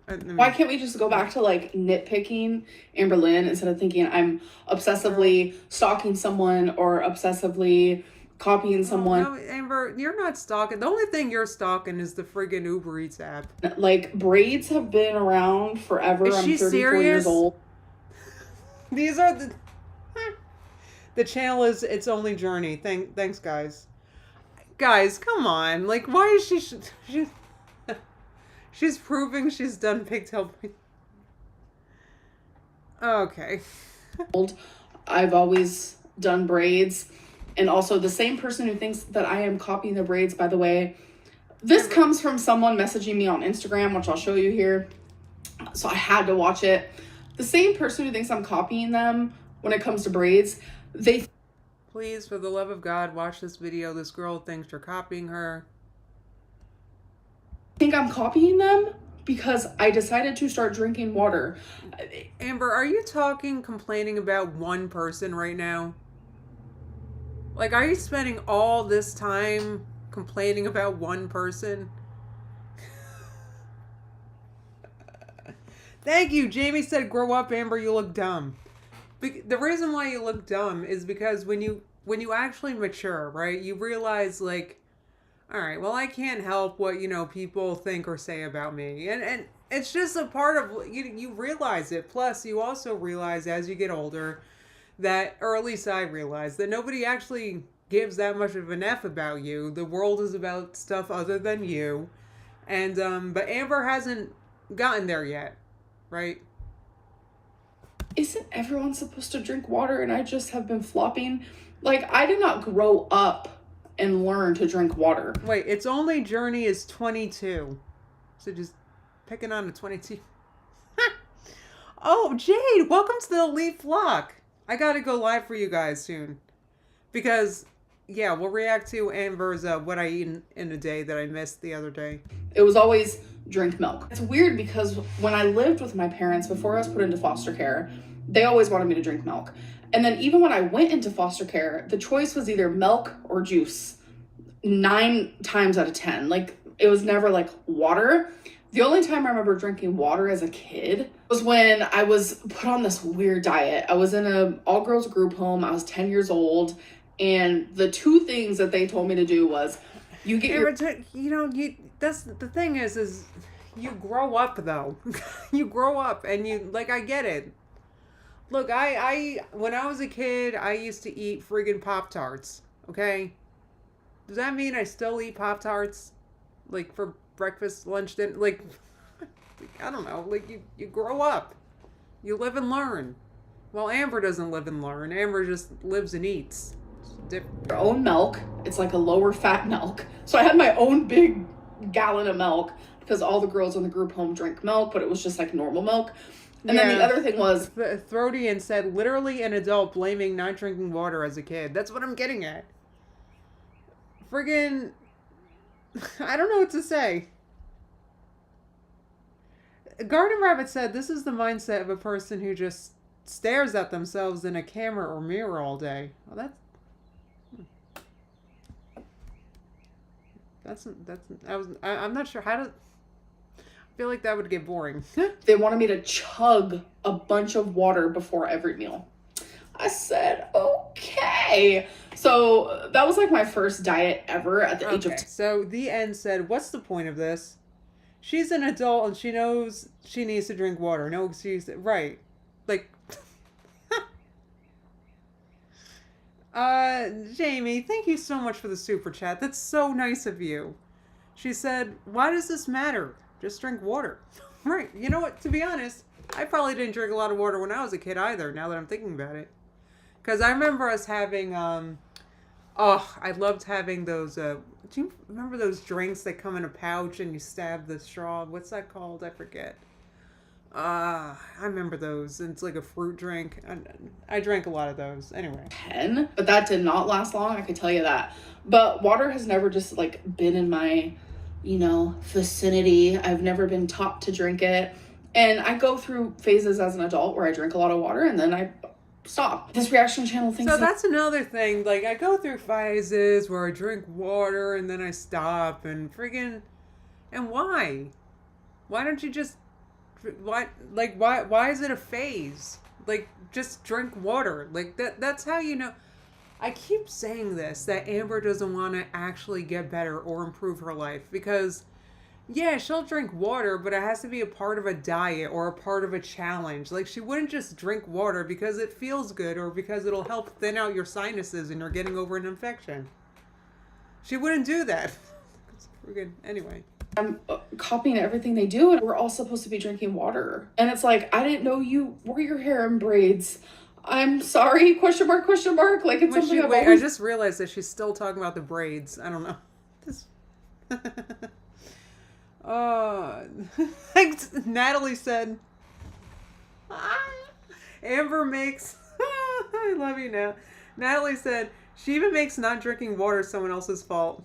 Why can't we just go back to like nitpicking Amber Lynn instead of thinking I'm obsessively stalking someone or obsessively copying someone? No, Amber, you're not stalking. The only thing you're stalking is the friggin' Uber Eats app. Like, braids have been around forever. Is she I'm 34 serious? years old. These are the channel is its only journey. Thanks, guys. Guys, come on. Like, why is she's proving she's done pigtail. Okay. I've always done braids. And also, the same person who thinks that I am copying the braids, by the way, this comes from someone messaging me on Instagram, which I'll show you here. So I had to watch it. The same person who thinks I'm copying them when it comes to braids, they... Please, for the love of God, watch this video. This girl thinks you're copying her. think I'm copying them because I decided to start drinking water. Amber, are you complaining about one person right now? Like, are you spending all this time complaining about one person? Thank you. Jamie said, grow up, Amber, you look dumb. The reason why you look dumb is because when you actually mature, right, you realize, like, all right, well, I can't help what, people think or say about me. And it's just a part of, you realize it. Plus, you also realize as you get older that, or at least I realized, that nobody actually gives that much of an F about you. The world is about stuff other than you. And, but Amber hasn't gotten there yet, right? Isn't everyone supposed to drink water and I just have been flopping? Like, I did not grow up and learn to drink water. Wait, its only journey is 22. So just picking on a 22. Oh, Jade, welcome to the elite flock. I gotta go live for you guys soon. Because, yeah, we'll react to Amber's what I eat in a day that I missed the other day. It was always drink milk. It's weird because when I lived with my parents before I was put into foster care, they always wanted me to drink milk. And then even when I went into foster care, the choice was either milk or juice. 9 times out of 10. Like, it was never like water. The only time I remember drinking water as a kid was when I was put on this weird diet. I was in an all-girls group home. I was 10 years old, And the two things that they told me to do was you get your that's the thing is you grow up though. You grow up and you like I get it. Look, I when I was a kid, I used to eat friggin' Pop-Tarts, okay? Does that mean I still eat Pop-Tarts like for breakfast, lunch, dinner, like I don't know, like you grow up. You live and learn. Well, Amber doesn't live and learn. Amber just lives and eats. your own milk. It's like a lower fat milk. So I had my own big gallon of milk because all the girls in the group home drink milk, but it was just like normal milk. And then the other thing was Throdian said literally an adult blaming not drinking water as a kid. That's what I'm getting at. Friggin' I don't know what to say. Garden Rabbit said this is the mindset of a person who just stares at themselves in a camera or mirror all day. Well, I'm not sure how to. I feel like that would get boring. they wanted me to chug a bunch of water before every meal. I said, okay. So that was like my first diet ever at the age of 10. So the end said, what's the point of this? She's an adult and she knows she needs to drink water. No excuse. Right. Like, Jamie, thank you so much for the super chat. That's so nice of you. She said, why does this matter? Just drink water. Right. You know what? To be honest, I probably didn't drink a lot of water when I was a kid either, now that I'm thinking about it. Because I remember us having, I loved having those, do you remember those drinks that come in a pouch and you stab the straw? What's that called? I forget. I remember those. And it's like a fruit drink. I drank a lot of those. Anyway. 10, but that did not last long, I could tell you that. But water has never just like been in my, vicinity. I've never been taught to drink it. And I go through phases as an adult where I drink a lot of water and then I stop. This reaction channel thing. So that's another thing. Like, I go through phases where I drink water and then I stop and friggin'. And why? Why don't you just. Why is it a phase? Like, just drink water. Like, that's how you know. I keep saying this, that Amber doesn't want to actually get better or improve her life. Because, yeah, she'll drink water, but it has to be a part of a diet or a part of a challenge. Like, she wouldn't just drink water because it feels good or because it'll help thin out your sinuses and you're getting over an infection. She wouldn't do that. Anyway. I'm copying everything they do, and we're all supposed to be drinking water. And it's like, I didn't know you wore your hair in braids. I'm sorry, question mark. Like, it's something I've always... I just realized that she's still talking about the braids. I don't know. Natalie said, Amber makes... I love you now. Natalie said, she even makes not drinking water someone else's fault.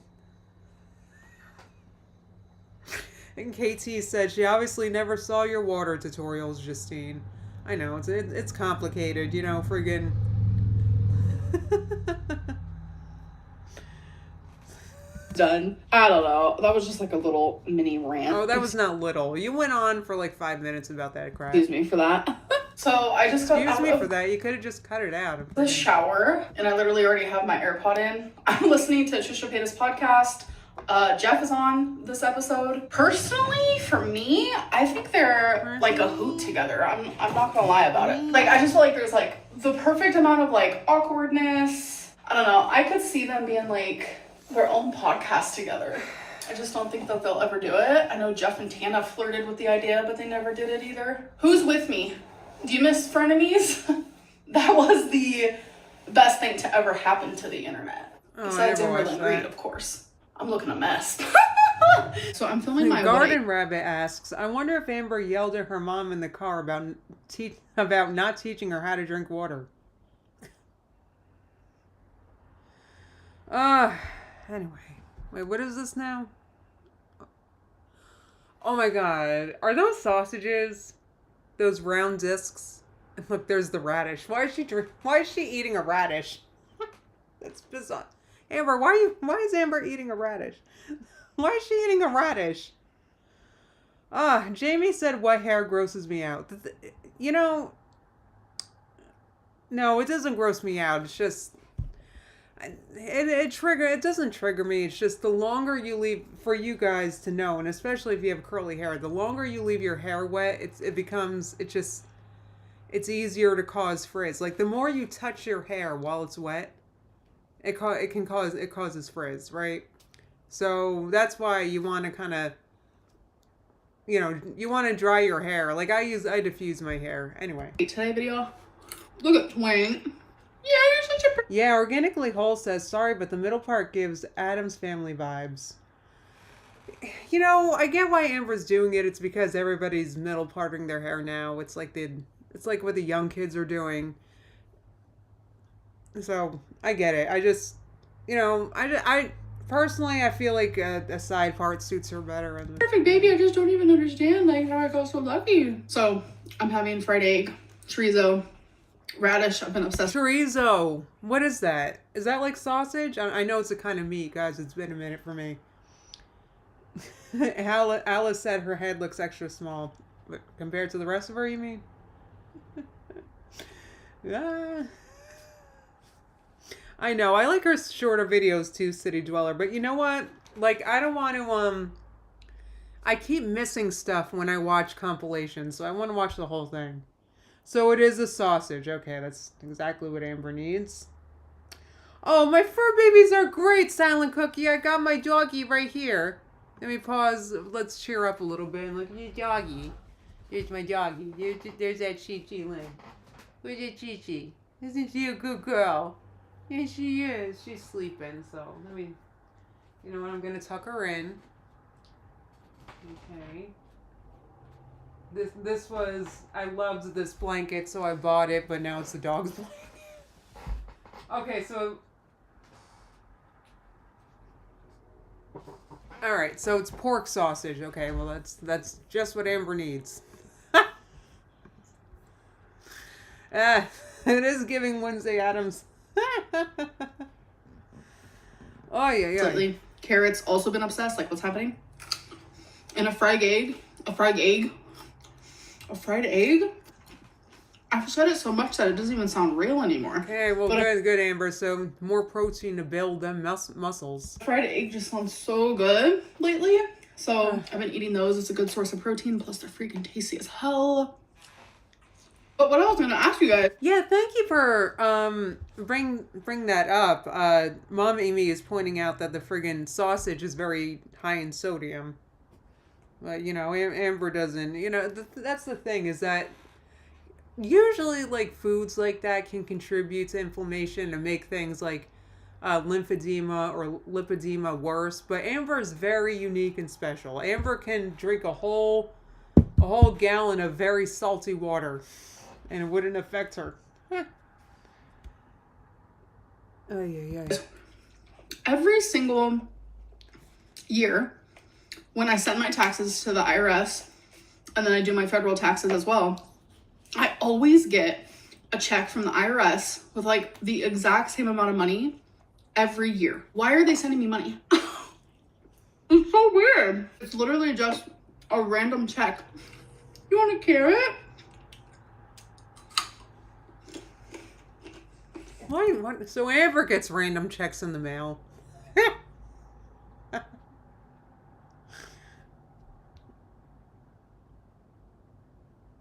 And KT said, she obviously never saw your water tutorials, Justine. I know, it's complicated, friggin'. Done. I don't know. That was just like a little mini rant. Oh, that was not little. You went on for like 5 minutes about that crap. Excuse me for that. So I just got Excuse me for that. You could have just cut it out. The shower, and I literally already have my AirPod in. I'm listening to Trisha Paytas' podcast. Jeff is on this episode. Personally, for me, I think they're like a hoot together. I'm not gonna lie about it. Like, I just feel like there's like the perfect amount of like awkwardness. I don't know. I could see them being like their own podcast together. I just don't think that they'll ever do it. I know Jeff and Tana flirted with the idea, but they never did it either. Who's with me? Do you miss frenemies? That was the best thing to ever happen to the internet. Besides Amberlyn Reed, of course. I'm looking a mess. So I'm filming my Garden Rabbit asks, I wonder if Amber yelled at her mom in the car about not teaching her how to drink water. Anyway. Wait, what is this now? Oh my god. Are those sausages? Those round discs? Look, there's the radish. Why is she eating a radish? That's bizarre. Amber, why is Amber eating a radish? Why is she eating a radish? Jamie said wet hair grosses me out. No, it doesn't gross me out. It's just, It doesn't trigger me. It's just the longer you leave, for you guys to know, and especially if you have curly hair, the longer you leave your hair wet, it's easier to cause frizz. Like the more you touch your hair while it's wet, it causes frizz, right? So that's why you want to kind of, you want to dry your hair. Like I diffuse my hair anyway. Today video, look at Twain. Yeah, you're such a. Yeah, Organically Whole says, sorry, but the middle part gives Addams Family vibes. I get why Amber's doing it. It's because everybody's middle parting their hair now. It's like what the young kids are doing. So I get it. I just, I personally, I feel like a side part suits her better. Perfect, baby. I just don't even understand like how I got so lucky. So I'm having fried egg, chorizo, radish. I've been obsessed. Chorizo. What is that? Is that like sausage? I know it's a kind of meat, guys. It's been a minute for me. Alice said her head looks extra small. But compared to the rest of her, you mean? I know. I like her shorter videos too, City Dweller. But you know what? Like, I don't want to, I keep missing stuff when I watch compilations, so I want to watch the whole thing. So it is a sausage. Okay, that's exactly what Amber needs. Oh, my fur babies are great, Silent Cookie. I got my doggy right here. Let me pause. Let's cheer up a little bit and look at your doggy. There's my doggy. There's that Chi-Chi Lynn. Where's your Chi-Chi? Isn't she a good girl? Yes, she is. She's sleeping, so let me... You know what? I'm going to tuck her in. Okay. This was... I loved this blanket, so I bought it, but now it's the dog's blanket. Okay, so... Alright, so it's pork sausage. Okay, well that's just what Amber needs. It is giving Wednesday Addams. Oh yeah. Slightly. Carrots also been obsessed. Like what's happening? And a fried egg. A fried egg. I've said it so much that it doesn't even sound real anymore. Okay, well, good, Amber. So more protein to build them muscles. Fried egg just sounds so good lately. So I've been eating those. It's a good source of protein. Plus they're freaking tasty as hell. But what I was gonna ask you guys. Yeah, thank you for bring that up. Mom Amy is pointing out that the friggin' sausage is very high in sodium. But Amber doesn't. That's the thing is that usually like foods like that can contribute to inflammation and make things like lymphedema or lipedema worse. But Amber is very unique and special. Amber can drink a whole gallon of very salty water. And it wouldn't affect her. Oh, yeah. Every single year, when I send my taxes to the IRS, and then I do my federal taxes as well, I always get a check from the IRS with like the exact same amount of money every year. Why are they sending me money? It's so weird. It's literally just a random check. You want a carrot? Why? So Amber gets random checks in the mail.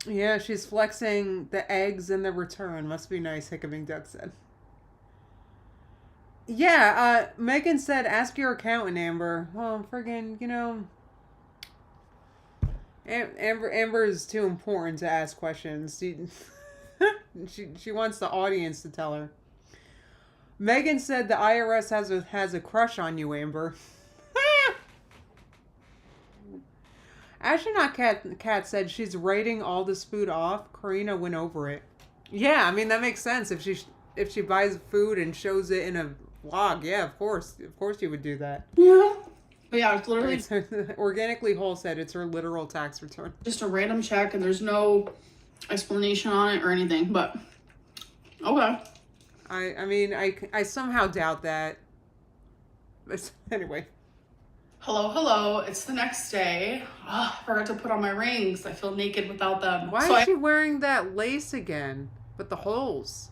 Yeah, she's flexing the eggs in the return. Must be nice, Hickabing Duck said. Yeah, Megan said, ask your accountant, Amber. Well, friggin', Amber is too important to ask questions. She wants the audience to tell her. Megan said the IRS has a crush on you, Amber. Astronaut Cat said she's writing all this food off. Karina went over it. Yeah, I mean that makes sense. If she buys food and shows it in a vlog, yeah, of course you would do that. Yeah. But yeah, it's literally Organically Whole said it's her literal tax return. Just a random check, and there's no explanation on it or anything. But okay. I mean I somehow doubt that. But anyway. Hello. It's the next day. Oh, I forgot to put on my rings. I feel naked without them. Why is she wearing that lace again? With the holes?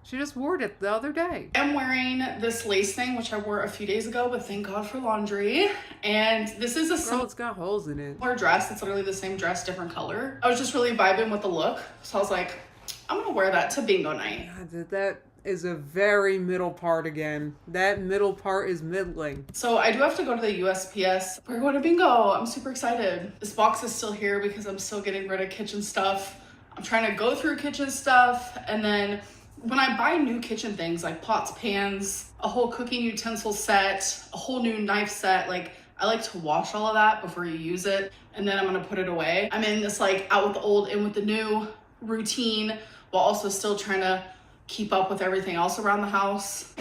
She just wore it the other day. I'm wearing this lace thing, which I wore a few days ago, but thank God for laundry. And this is a Girl, it's got holes in it. similar dress. It's literally the same dress, different color. I was just really vibing with the look. So I was like, I'm gonna wear that to bingo night. God, that is a very middle part again. That middle part is middling. So I do have to go to the USPS. We're going to bingo. I'm super excited. This box is still here because I'm still getting rid of kitchen stuff. I'm trying to go through kitchen stuff, and then when I buy new kitchen things like pots, pans, a whole cooking utensil set, a whole new knife set, like I like to wash all of that before you use it, and then I'm gonna put it away. I'm in this like out with the old, in with the new routine, while also still trying to keep up with everything else around the house.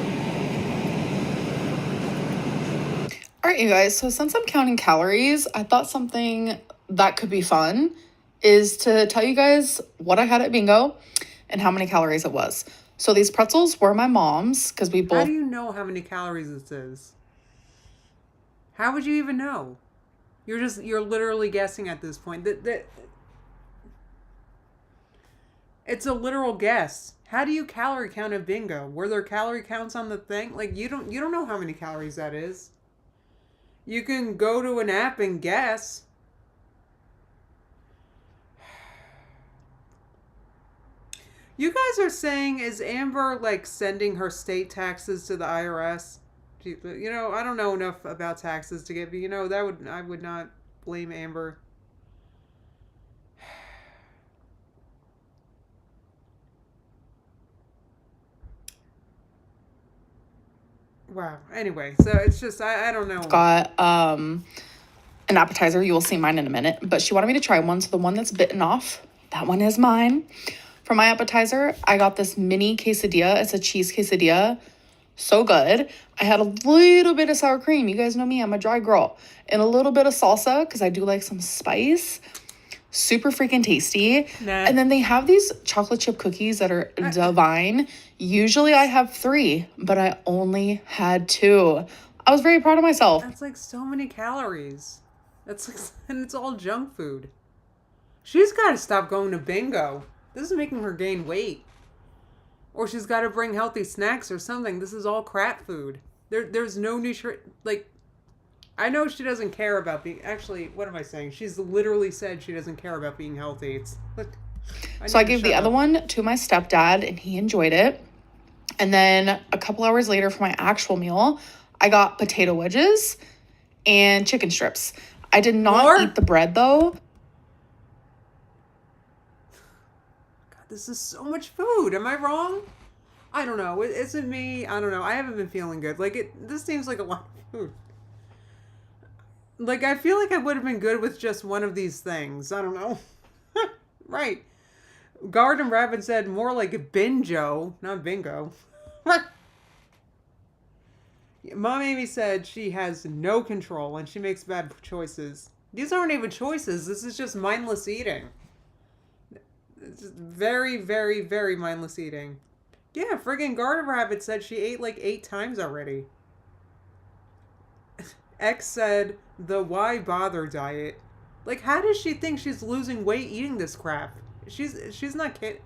All right, you guys, so since I'm counting calories, I thought something that could be fun is to tell you guys what I had at bingo and how many calories it was. So these pretzels were my mom's because we both... How do you know how many calories this is? How would you even know? You're literally guessing at this point. It's a literal guess. How do you calorie count at bingo? Were there calorie counts on the thing? Like you don't know how many calories that is. You can go to an app and guess. You guys are saying, is Amber like sending her state taxes to the IRS? You know, I don't know enough about taxes to get, but you know, I would not blame Amber. Wow. Anyway, so it's just, I don't know. Got an appetizer. You will see mine in a minute. But she wanted me to try one. So the one that's bitten off, that one is mine. For my appetizer, I got this mini quesadilla. It's a cheese quesadilla. So good. I had a little bit of sour cream. You guys know me. I'm a dry girl. And a little bit of salsa because I do like some spice. Super freaking tasty. Nah. And then they have these chocolate chip cookies that are divine. Usually I have 3, but I only had 2. I was very proud of myself. That's like so many calories. That's like, and it's all junk food. She's got to stop going to bingo. This is making her gain weight. Or she's got to bring healthy snacks or something. This is all crap food. There's no nutrient. Like, I know she doesn't care about being... Actually, what am I saying? She's literally said she doesn't care about being healthy. It's... So I gave the other one to my stepdad, and he enjoyed it. And then a couple hours later for my actual meal, I got potato wedges and chicken strips. I did not eat the bread, though. God, this is so much food. Am I wrong? I don't know. Is it me? I don't know. I haven't been feeling good. Like, this seems like a lot of food. Like, I feel like I would have been good with just one of these things. I don't know. Right. Garden Rabbit said more like bingo, not bingo. Mom Amy said she has no control and she makes bad choices. These aren't even choices. This is just mindless eating. It's just very, very, very mindless eating. Yeah, friggin' Garden Rabbit said she ate like 8 times already. X said the why bother diet. Like, how does she think she's losing weight eating this crap? She's not kidding.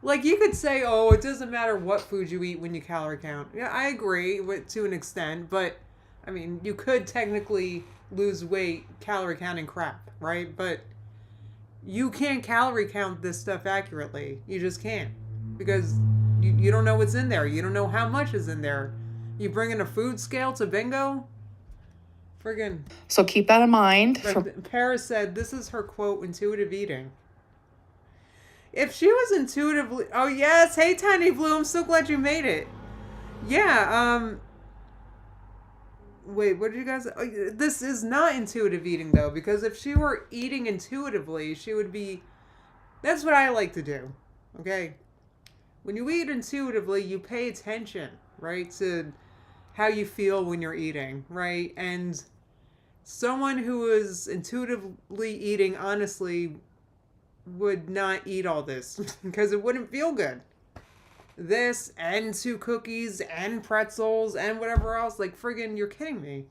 Like, you could say, oh, it doesn't matter what food you eat when you calorie count. Yeah, I agree to an extent, but I mean, you could technically lose weight calorie counting crap, right? But you can't calorie count this stuff accurately. You just can't, because you don't know what's in there. You don't know how much is in there. You bring in a food scale to bingo? Friggin'. So keep that in mind. Paris said this is her quote, intuitive eating. If she was intuitively... Oh, yes. Hey, Tiny Blue. I'm so glad you made it. Yeah, Wait, what did you guys... Oh, this is not intuitive eating, though, because if she were eating intuitively, she would be... That's what I like to do, okay? When you eat intuitively, you pay attention, right, to how you feel when you're eating, right? And someone who is intuitively eating, honestly, would not eat all this because it wouldn't feel good. This and 2 cookies and pretzels and whatever else, like, friggin', you're kidding me.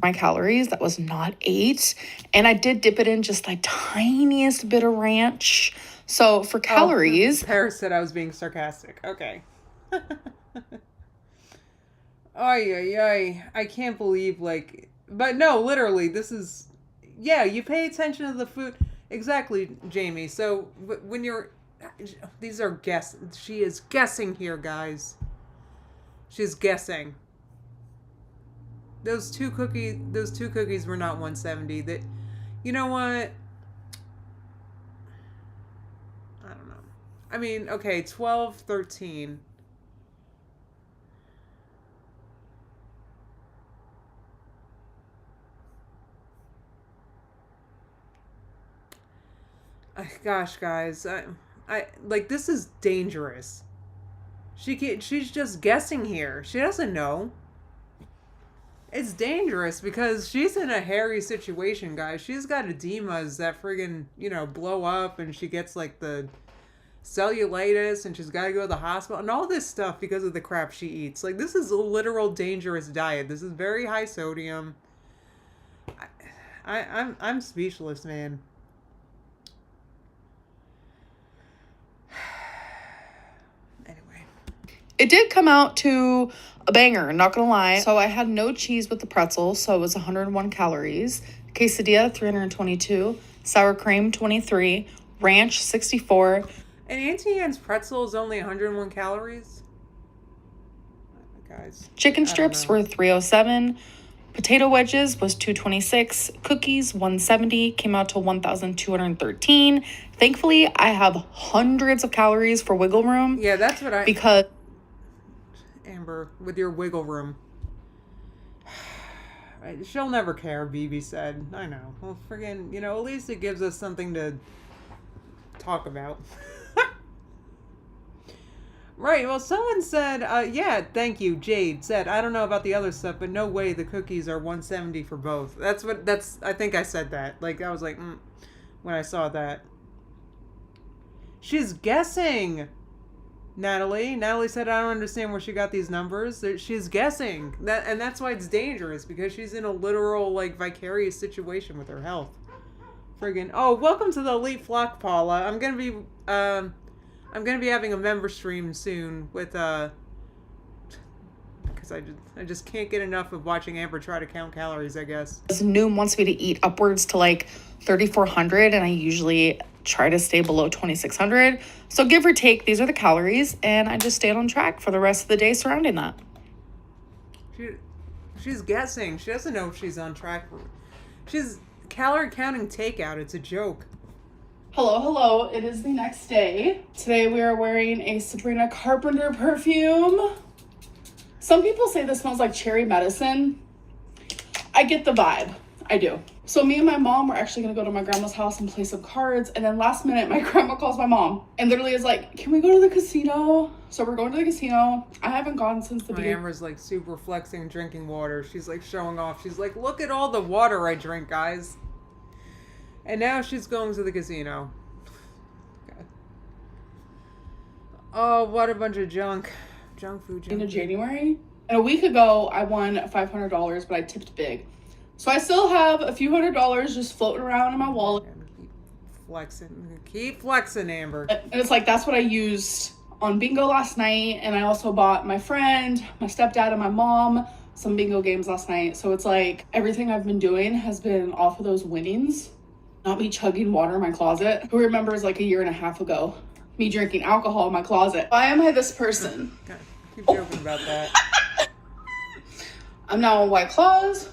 My calories, that was not 8. And I did dip it in just the tiniest bit of ranch. So for calories, Paris said I was being sarcastic. Okay. Ay, ay, ay. I can't believe, like... But no, literally, this is... Yeah, you pay attention to the food. Exactly, Jamie. So, when you're... These are guess. She is guessing here, guys. She's guessing. Those two cookies were not 170. That, you know what? I don't know. I mean, okay, 12, 13. Gosh, guys, I like, this is dangerous. She's just guessing here. She doesn't know. It's dangerous because she's in a hairy situation, guys. She's got edemas that friggin', blow up, and she gets like the cellulitis, and she's got to go to the hospital and all this stuff because of the crap she eats. Like, this is a literal dangerous diet. This is very high sodium. I'm speechless, man. it did come out to a banger, not gonna lie. So I had no cheese with the pretzel, so it was 101 calories. Quesadilla, 322. Sour cream, 23. Ranch, 64. And Auntie Anne's pretzel is only 101 calories? Guys. Chicken strips were 307. Potato wedges was 226. Cookies, 170. Came out to 1,213. Thankfully, I have hundreds of calories for wiggle room. Yeah, that's what because... Amber, with your wiggle room. She'll never care, BB said. I know. Well, friggin', at least it gives us something to talk about. Right, well, someone said, yeah, thank you, Jade said, I don't know about the other stuff, but no way the cookies are 170 for both. I think I said that. Like, I was like, when I saw that. She's guessing, Natalie. Natalie said, I don't understand where she got these numbers. She's guessing. And that's why it's dangerous, because she's in a literal, like, vicarious situation with her health. Friggin'. Oh, welcome to the Elite Flock, Paula. I'm gonna be having a member stream soon with, because I just can't get enough of watching Amber try to count calories, I guess. Noom wants me to eat upwards to like 3,400, and I usually try to stay below 2,600. So give or take, these are the calories, and I just stayed on track for the rest of the day surrounding that. She's guessing. She doesn't know if she's on track. She's calorie counting takeout. It's a joke. Hello. It is the next day. Today we are wearing a Sabrina Carpenter perfume. Some people say this smells like cherry medicine. I get the vibe. I do. So me and my mom were actually going to go to my grandma's house and play some cards. And then last minute, my grandma calls my mom and literally is like, can we go to the casino? So we're going to the casino. I haven't gone since the beginning. Amber's like super flexing, drinking water. She's like showing off. She's like, look at all the water I drink, guys. And now she's going to the casino. Okay. Oh, what a bunch of junk. Junk food. In January. And a week ago, I won $500, but I tipped big. So I still have a few $100s just floating around in my wallet. Keep flexing, Amber. And it's like, that's what I used on bingo last night. And I also bought my friend, my stepdad, and my mom some bingo games last night. So it's like everything I've been doing has been off of those winnings. Not me chugging water in my closet. Who remembers like a year and a half ago, me drinking alcohol in my closet? Why am I this person? God, keep joking about that. I'm now on White Claws.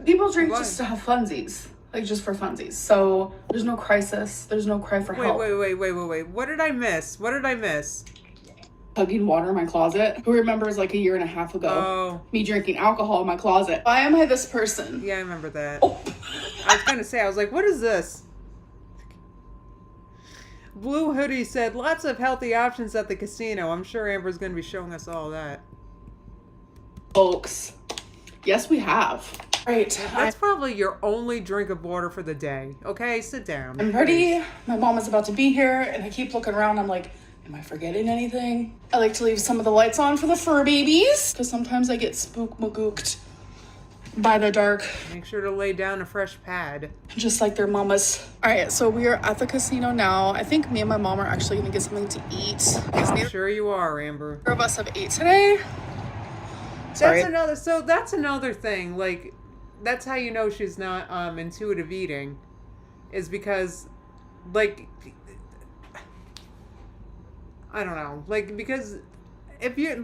People drink just to have funsies. Like, just for funsies. So, there's no crisis. There's no cry for help. Wait. What did I miss? Chugging water in my closet. Who remembers like a year and a half ago, me drinking alcohol in my closet? Why am I this person? Yeah, I remember that. Oh. I was gonna say, I was like, what is this? Blue Hoodie said, lots of healthy options at the casino. I'm sure Amber's gonna be showing us all that. Folks, yes, we have. Right. That's probably your only drink of water for the day. Okay, sit down. I'm ready. My mom is about to be here, and I keep looking around. I'm like, am I forgetting anything? I like to leave some of the lights on for the fur babies, because sometimes I get spook-magooked by the dark. Make sure to lay down a fresh pad. Just like their mamas. All right, so we are at the casino now. I think me and my mom are actually gonna get something to eat. I'm sure you are, Amber. Neither of us have ate today. Sorry. That's another thing. Like, that's how you know she's not intuitive eating, is because, like, I don't know, like, because if you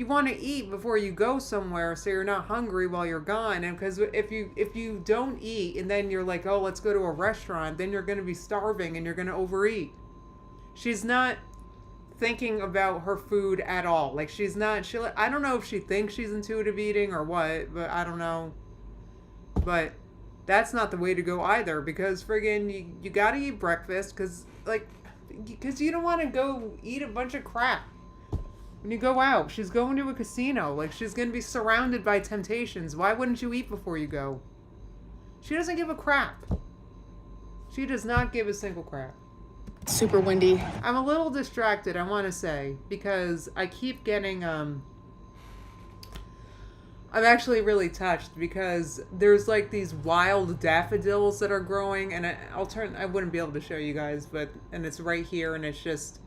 want to eat before you go somewhere, so you're not hungry while you're gone. And because if you don't eat and then you're like, oh, let's go to a restaurant, then you're going to be starving and you're going to overeat. She's not thinking about her food at all. Like, I don't know if she thinks she's intuitive eating or what, but I don't know. But that's not the way to go either, because friggin' you got to eat breakfast because you don't want to go eat a bunch of crap. When you go out, she's going to a casino. Like, she's going to be surrounded by temptations. Why wouldn't you eat before you go? She doesn't give a crap. She does not give a single crap. Super windy. I'm a little distracted, I want to say, because I keep getting, I'm actually really touched because there's like these wild daffodils that are growing, and I wouldn't be able to show you guys, and it's right here, and it's just,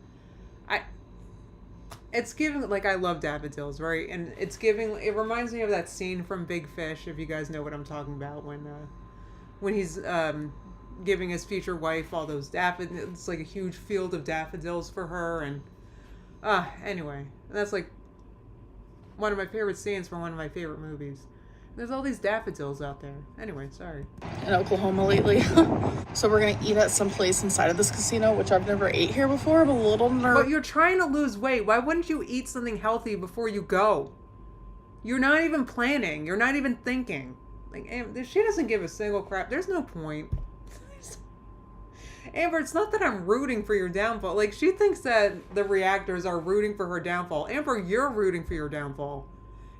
it's giving, like, I love daffodils, right? And it reminds me of that scene from Big Fish, if you guys know what I'm talking about, when he's giving his future wife all those daffodils. It's like a huge field of daffodils for her, and anyway, that's like one of my favorite scenes from one of my favorite movies. There's all these daffodils out there. Anyway, sorry. In Oklahoma lately. So we're going to eat at some place inside of this casino, which I've never ate here before. I'm a little nervous. But you're trying to lose weight. Why wouldn't you eat something healthy before you go? You're not even planning. You're not even thinking. Like, she doesn't give a single crap. There's no point. Amber, it's not that I'm rooting for your downfall. Like, she thinks that the reactors are rooting for her downfall. Amber, you're rooting for your downfall.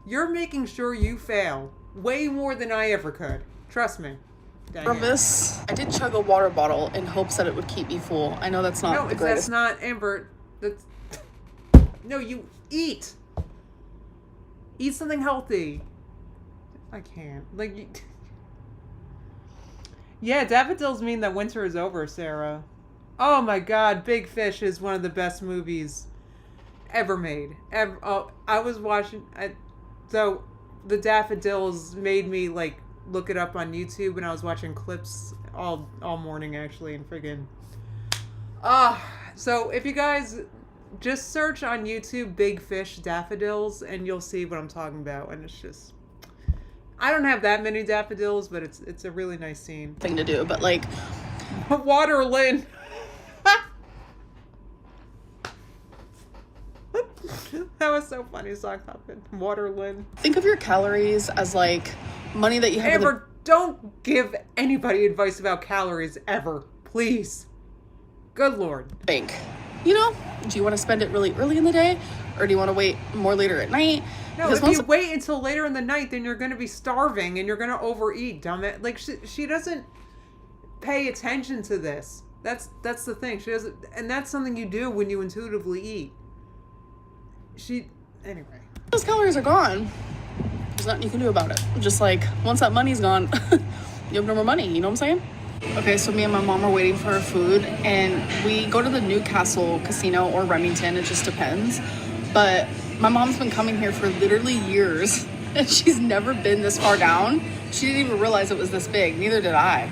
You're making sure you fail. Way more than I ever could. Trust me. Nervous. I did chug a water bottle in hopes that it would keep me full. I know that's not the greatest. That's not, Amber. No, you eat. Eat something healthy. I can't. Like, yeah, daffodils mean that winter is over, Sarah. Oh my God, Big Fish is one of the best movies ever made. I was watching. So the daffodils made me like look it up on YouTube, and I was watching clips all morning actually, and friggin'. So if you guys just search on YouTube Big Fish daffodils, and you'll see what I'm talking about, and it's just. I don't have that many daffodils, but it's a really nice scene. Thing to do, but like Waterlin. That was so funny, sock hopping. Waterlin. Think of your calories as like money that you have. Amber, don't give anybody advice about calories ever, please. Good Lord. Bank. You know, do you want to spend it really early in the day, or do you want to wait more later at night? No, if you wait until later in the night, then you're going to be starving and you're going to overeat, dumbit. Like, she doesn't pay attention to this. That's the thing. She doesn't, and that's something you do when you intuitively eat. Anyway. Those calories are gone. There's nothing you can do about it. Just like, once that money's gone, you have no more money. You know what I'm saying? Okay, so me and my mom are waiting for our food, and we go to the Newcastle Casino or Remington. It just depends. But my mom's been coming here for literally years, and she's never been this far down. She didn't even realize it was this big. Neither did I.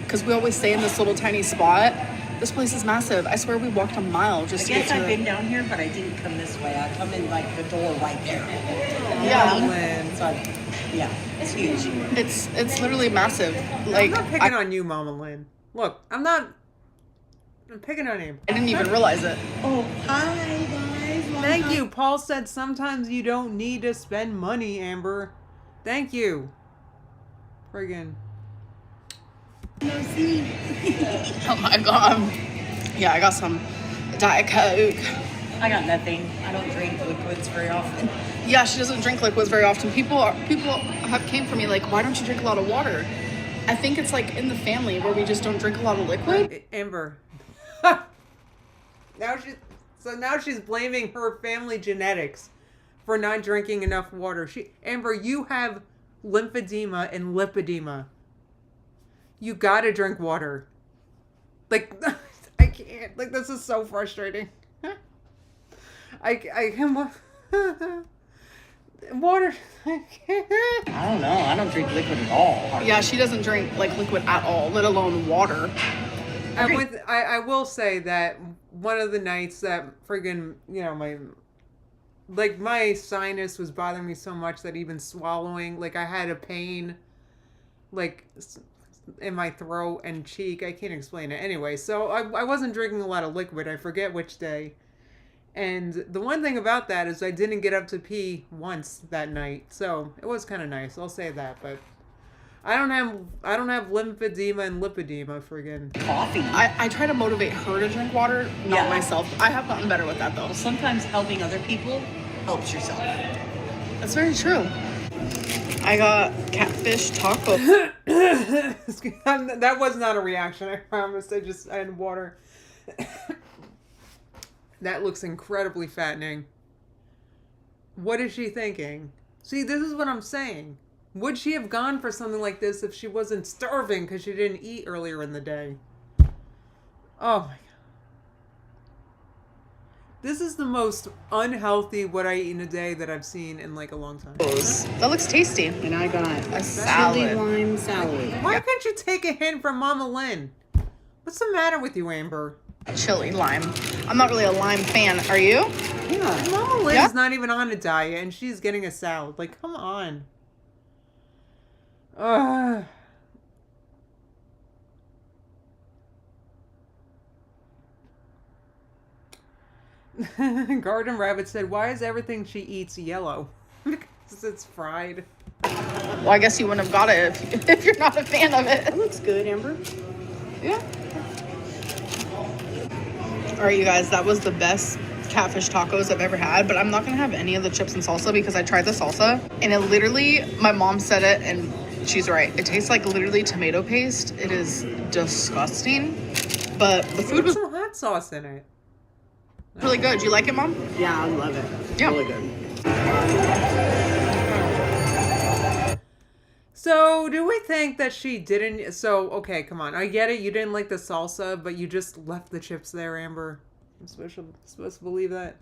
Because we always stay in this little tiny spot. This place is massive. I swear we walked a mile just to get to I've been down here, but I didn't come this way. I come in like the door right there. Yeah. So, yeah, it's huge. It's literally massive. Like, I'm not picking on you, Mama Lynn. Look, I'm picking on you. I didn't even realize it. Oh, hi guys. Thank you. Paul said sometimes you don't need to spend money, Amber. Thank you. Friggin'. Oh my God. Yeah, I got some Diet Coke. I got nothing. I don't drink liquids very often. Yeah, she doesn't drink liquids very often. People have came for me like, why don't you drink a lot of water? I think it's like in the family where we just don't drink a lot of liquid. Amber. Now she's blaming her family genetics for not drinking enough water. Amber, you have lymphedema and lipedema. You gotta drink water. Like, I can't. Like, this is so frustrating. I can water. I can't. I don't know. I don't drink liquid at all. Yeah, she doesn't drink like liquid at all, let alone water. I will say that one of the nights that friggin', you know, my sinus was bothering me so much that even swallowing, like I had a pain, like in my throat and cheek. I can't explain it. Anyway, so I wasn't drinking a lot of liquid. I forget which day. And the one thing about that is I didn't get up to pee once that night. So it was kind of nice. I'll say that, but I don't have lymphedema and lipedema, friggin'. Coffee. I try to motivate her to drink water, not myself. I have gotten better with that though. Sometimes helping other people helps yourself. That's very true. I got catfish taco. That was not a reaction, I promise. I had water. That looks incredibly fattening. What is she thinking? See, this is what I'm saying. Would she have gone for something like this if she wasn't starving because she didn't eat earlier in the day? Oh my God. This is the most unhealthy what I eat in a day that I've seen in like a long time. That looks tasty. And I got a salad. chili lime salad. Why couldn't you take a hint from Mama Lynn? What's the matter with you, Amber? Chili lime. I'm not really a lime fan. Are you? Yeah. Mama Lynn's not even on a diet and she's getting a salad. Like, come on. Garden Rabbit said, why is everything she eats yellow? Because it's fried. Well, I guess you wouldn't have got it if you're not a fan of it. That looks good, Amber. Yeah. All right, you guys, that was the best catfish tacos I've ever had, but I'm not gonna have any of the chips and salsa because I tried the salsa and it literally, my mom said it and she's right. It tastes like literally tomato paste. It is disgusting, but the food was some hot sauce in it. really good. You like it, Mom? Yeah, I love it. Yeah. Really good. So, do we think that she didn't? So, okay, come on. I get it. You didn't like the salsa, but you just left the chips there, Amber. I'm supposed to believe that.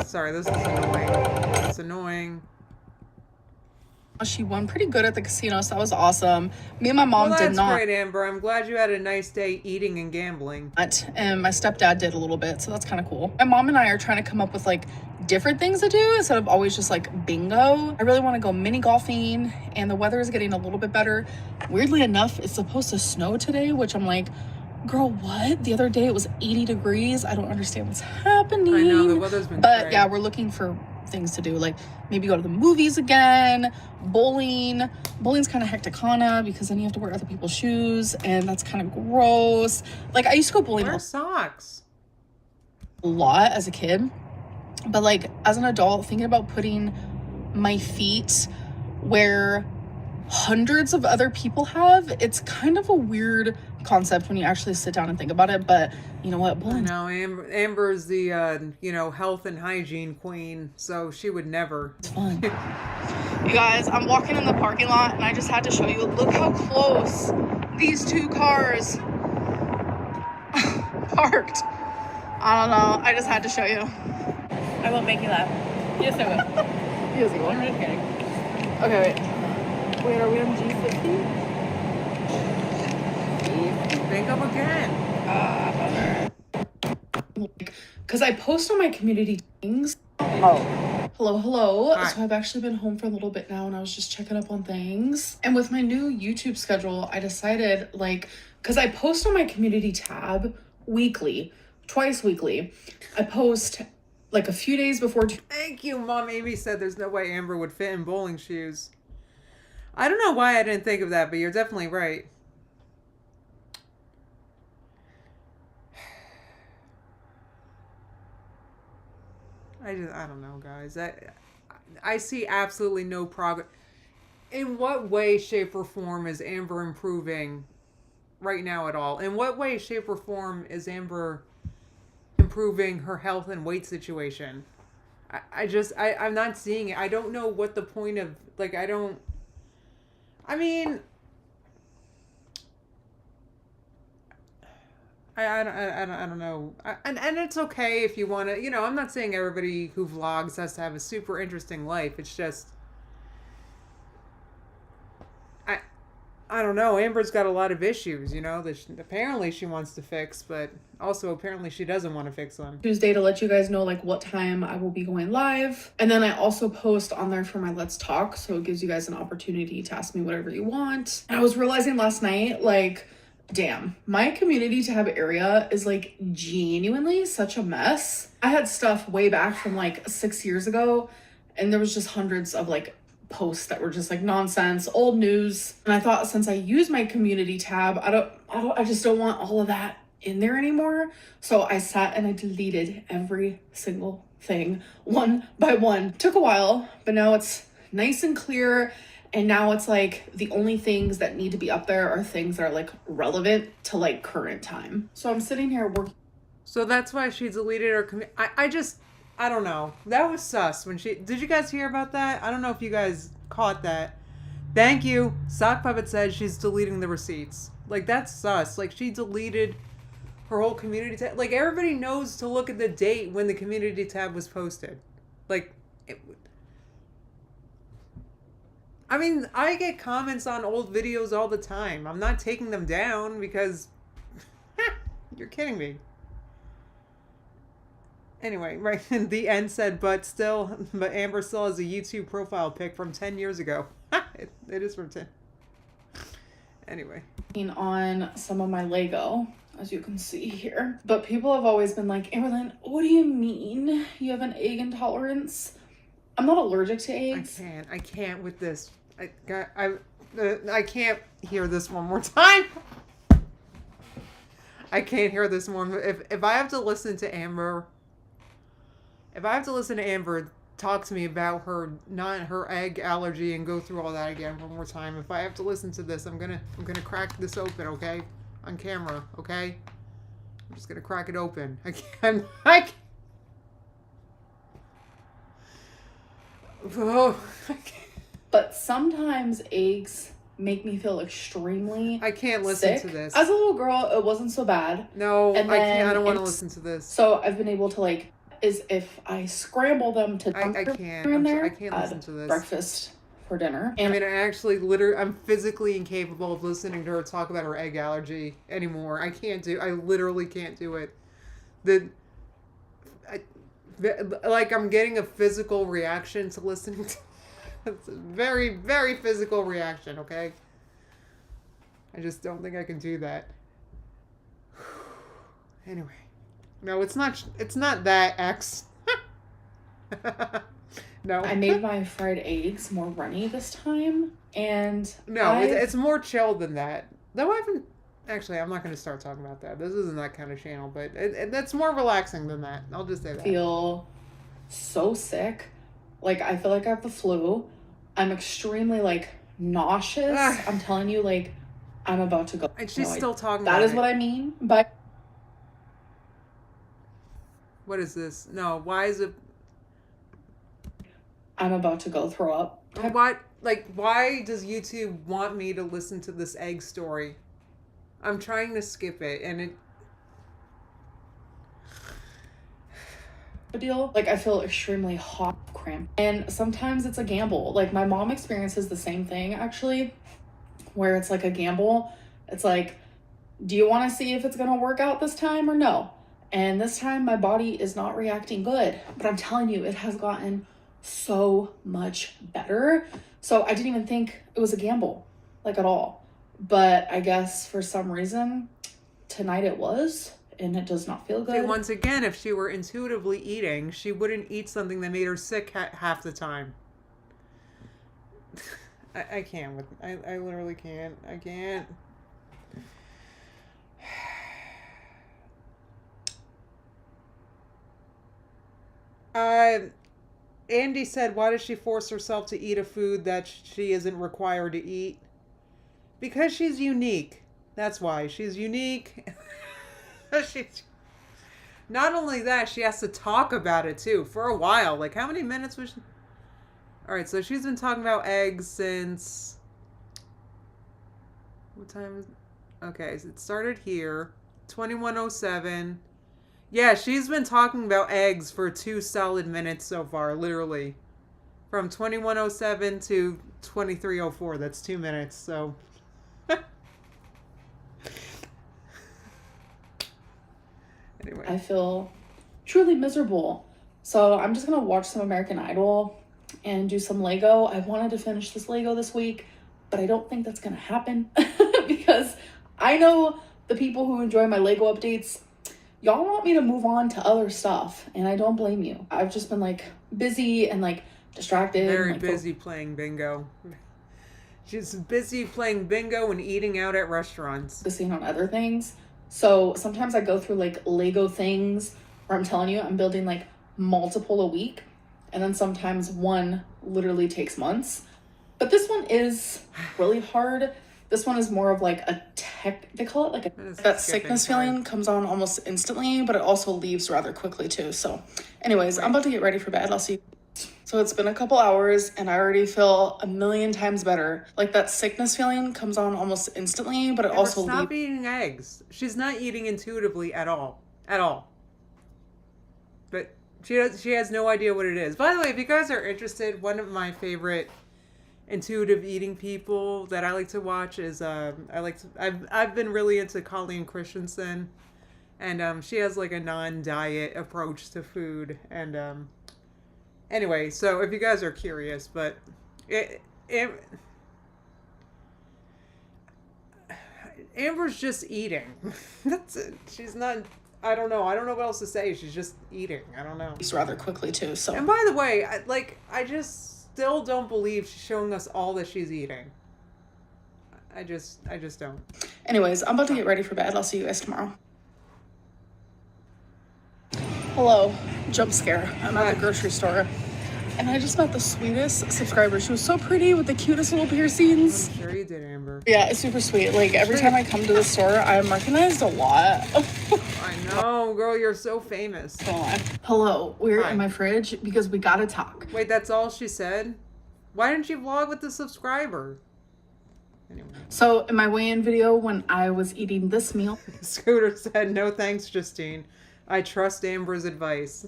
Sorry, this is annoying. It's annoying. She won pretty good at the casino, so that was awesome. Me and my mom did not. That's great, Amber. I'm glad you had a nice day eating and gambling. And my stepdad did a little bit, so that's kind of cool. My mom and I are trying to come up with like different things to do instead of always just like bingo. I really want to go mini golfing, and the weather is getting a little bit better. Weirdly enough, it's supposed to snow today, which I'm like, girl, what? The other day it was 80 degrees. I don't understand what's happening. I know, the weather's been But yeah, we're looking for things to do, like maybe go to the movies again, bowling. Bowling's kind of hecticana because then you have to wear other people's shoes, and that's kind of gross. Like, I used to go bowling Wear socks a lot as a kid, but like as an adult, thinking about putting my feet where hundreds of other people have, it's kind of a weird concept when you actually sit down and think about it. But you know what, bowling. No, Amber's the health and hygiene queen, so she would never. It's fun. You guys, I'm walking in the parking lot and I just had to show you, look how close these two cars parked. I don't know, I just had to show you. I won't make you laugh. Yes, I will. Yes, you will. I'm just kidding. Okay, wait, are we on G50? Think of again. Because I post on my community things. Oh. Hello. Hi. So I've actually been home for a little bit now, and I was just checking up on things. And with my new YouTube schedule, I decided, like, because I post on my community tab weekly, twice weekly. I post like a few days before. Thank you, Mom. Amy said there's no way Amber would fit in bowling shoes. I don't know why I didn't think of that, but you're definitely right. I don't know, guys. I see absolutely no progress. In what way, shape, or form is Amber improving right now at all? In what way, shape, or form is Amber improving her health and weight situation? I'm not seeing it. I don't know what the point of, like, I mean, I don't know. And it's okay if you want to, I'm not saying everybody who vlogs has to have a super interesting life. It's just, I, I don't know. Amber's got a lot of issues, that apparently she wants to fix, but also apparently she doesn't want to fix them. Tuesday to let you guys know like what time I will be going live. And then I also post on there for my Let's Talk. So it gives you guys an opportunity to ask me whatever you want. And I was realizing last night, like, damn, my community tab area is like genuinely such a mess. I had stuff way back from like 6 years ago, and there was just hundreds of like posts that were just like nonsense, old news. And I thought, since I use my community tab, I just don't want all of that in there anymore. So I sat and I deleted every single thing one by one. Took a while, but now it's nice and clear. And now it's like the only things that need to be up there are things that are like relevant to like current time. So I'm sitting here working. So that's why she deleted her I don't know. That was sus when did you guys hear about that? I don't know if you guys caught that. Thank you. Sock Puppet said she's deleting the receipts. Like, that's sus. Like, she deleted her whole community tab. Like, everybody knows to look at the date when the community tab was posted. Like, I mean, I get comments on old videos all the time. I'm not taking them down because you're kidding me. Anyway, right in the end said, but Amber still has a YouTube profile pic from 10 years ago. it is from 10. Anyway. On some of my Lego, as you can see here. But people have always been like, Amberlyn, what do you mean you have an egg intolerance? I'm not allergic to eggs. I can't with this. I can't hear this one more time. I can't hear this one. If I have to listen to Amber... If I have to listen to Amber talk to me about her egg allergy and go through all that again one more time, if I have to listen to this, I'm gonna crack this open, okay? On camera, okay? I'm just gonna crack it open. I can't. Oh, I can't. But sometimes eggs make me feel extremely I can't listen sick. to this. As a little girl, it wasn't so bad. No, I can't. I don't want to listen to this. So I've been able to like, is if I scramble them to I can't. I can't listen to this. Breakfast for dinner. And I mean, I'm physically incapable of listening to her talk about her egg allergy anymore. I literally can't do it. I'm getting a physical reaction to listening to. It's a very, very physical reaction, okay? I just don't think I can do that. Anyway. No, it's not that, X. No. I made my fried eggs more runny this time, and no, it's more chilled than that. Though actually, I'm not going to start talking about that. This isn't that kind of channel, but that's more relaxing than that. I'll just say that. I feel so sick. Like, I feel like I have the flu. I'm extremely, like, nauseous. I'm telling you, like, I'm about to go. And she's still talking about it. That is what I mean by... What is this? No, why is it... I'm about to go throw up. Why does YouTube want me to listen to this egg story? I'm trying to skip it, and it... Deal. Like, I feel extremely hot, cramp. And sometimes it's a gamble. Like, my mom experiences the same thing, actually, where it's like a gamble. It's like, do you want to see if it's going to work out this time or no? And this time my body is not reacting good, but I'm telling you, it has gotten so much better. So I didn't even think it was a gamble, like, at all. But I guess for some reason tonight it was, and it does not feel good. See, once again, if she were intuitively eating, she wouldn't eat something that made her sick half the time. I can't. I literally can't. I can't. Andy said, why does she force herself to eat a food that she isn't required to eat? Because she's unique. That's why. She's unique. She's... Not only that, she has to talk about it too for a while. Like, how many minutes was she... Alright, so she's been talking about eggs since... What time is it? Okay, so it started here. 21:07. Yeah, she's been talking about eggs for 2 solid minutes so far, literally. From 21:07 to 23:04. That's 2 minutes, so... Anyway. I feel truly miserable. So I'm just gonna watch some American Idol and do some Lego. I wanted to finish this Lego this week, but I don't think that's gonna happen because I know the people who enjoy my Lego updates, y'all want me to move on to other stuff, and I don't blame you. I've just been like busy and like distracted. Very and, like, busy playing bingo. She's busy playing bingo and eating out at restaurants. Focusing on other things. So sometimes I go through like Lego things where I'm telling you I'm building like multiple a week, and then sometimes one literally takes months. But this one is really hard. This one is more of like a tech, they call it like that sickness feeling comes on almost instantly, but it also leaves rather quickly too. So anyways, I'm about to get ready for bed. I'll see you. So it's been a couple hours and I already feel a million times better. Like that sickness feeling comes on almost instantly, but it also leaves. Stop eating eggs. She's not eating intuitively at all. At all. But she has no idea what it is. By the way, if you guys are interested, one of my favorite intuitive eating people that I like to watch is I've been really into Colleen Christensen, and she has like a non-diet approach to food, and anyway, so if you guys are curious, but Amber's just eating. That's it. She's not. I don't know what else to say. She's just eating. I don't know. It's rather quickly too. So. And by the way, I just still don't believe she's showing us all that she's eating. I just don't. Anyways, I'm about to get ready for bed. I'll see you guys tomorrow. Hello, jump scare. I'm at the grocery store, and I just met the sweetest subscriber. She was so pretty with the cutest little piercings. I'm sure you did, Amber. Yeah, it's super sweet. Like every time I come to the store, I'm recognized a lot. I know, girl, you're so famous. Hello, we're in my fridge because we gotta talk. Wait, that's all she said? Why didn't you vlog with the subscriber? Anyway. So in my weigh-in video, when I was eating this meal, Scooter said, "No thanks, Justine. I trust Amber's advice."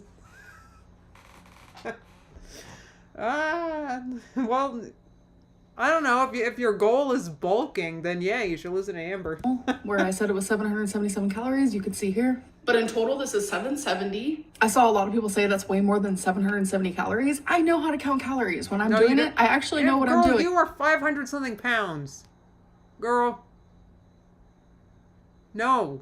Well, I don't know. If your goal is bulking, then yeah, you should listen to Amber. where I said it was 777 calories, you could see here. But in total, this is 770. I saw a lot of people say that's way more than 770 calories. I know how to count calories. When I'm doing it, I actually know what I'm doing. You are 500 something pounds. Girl. No.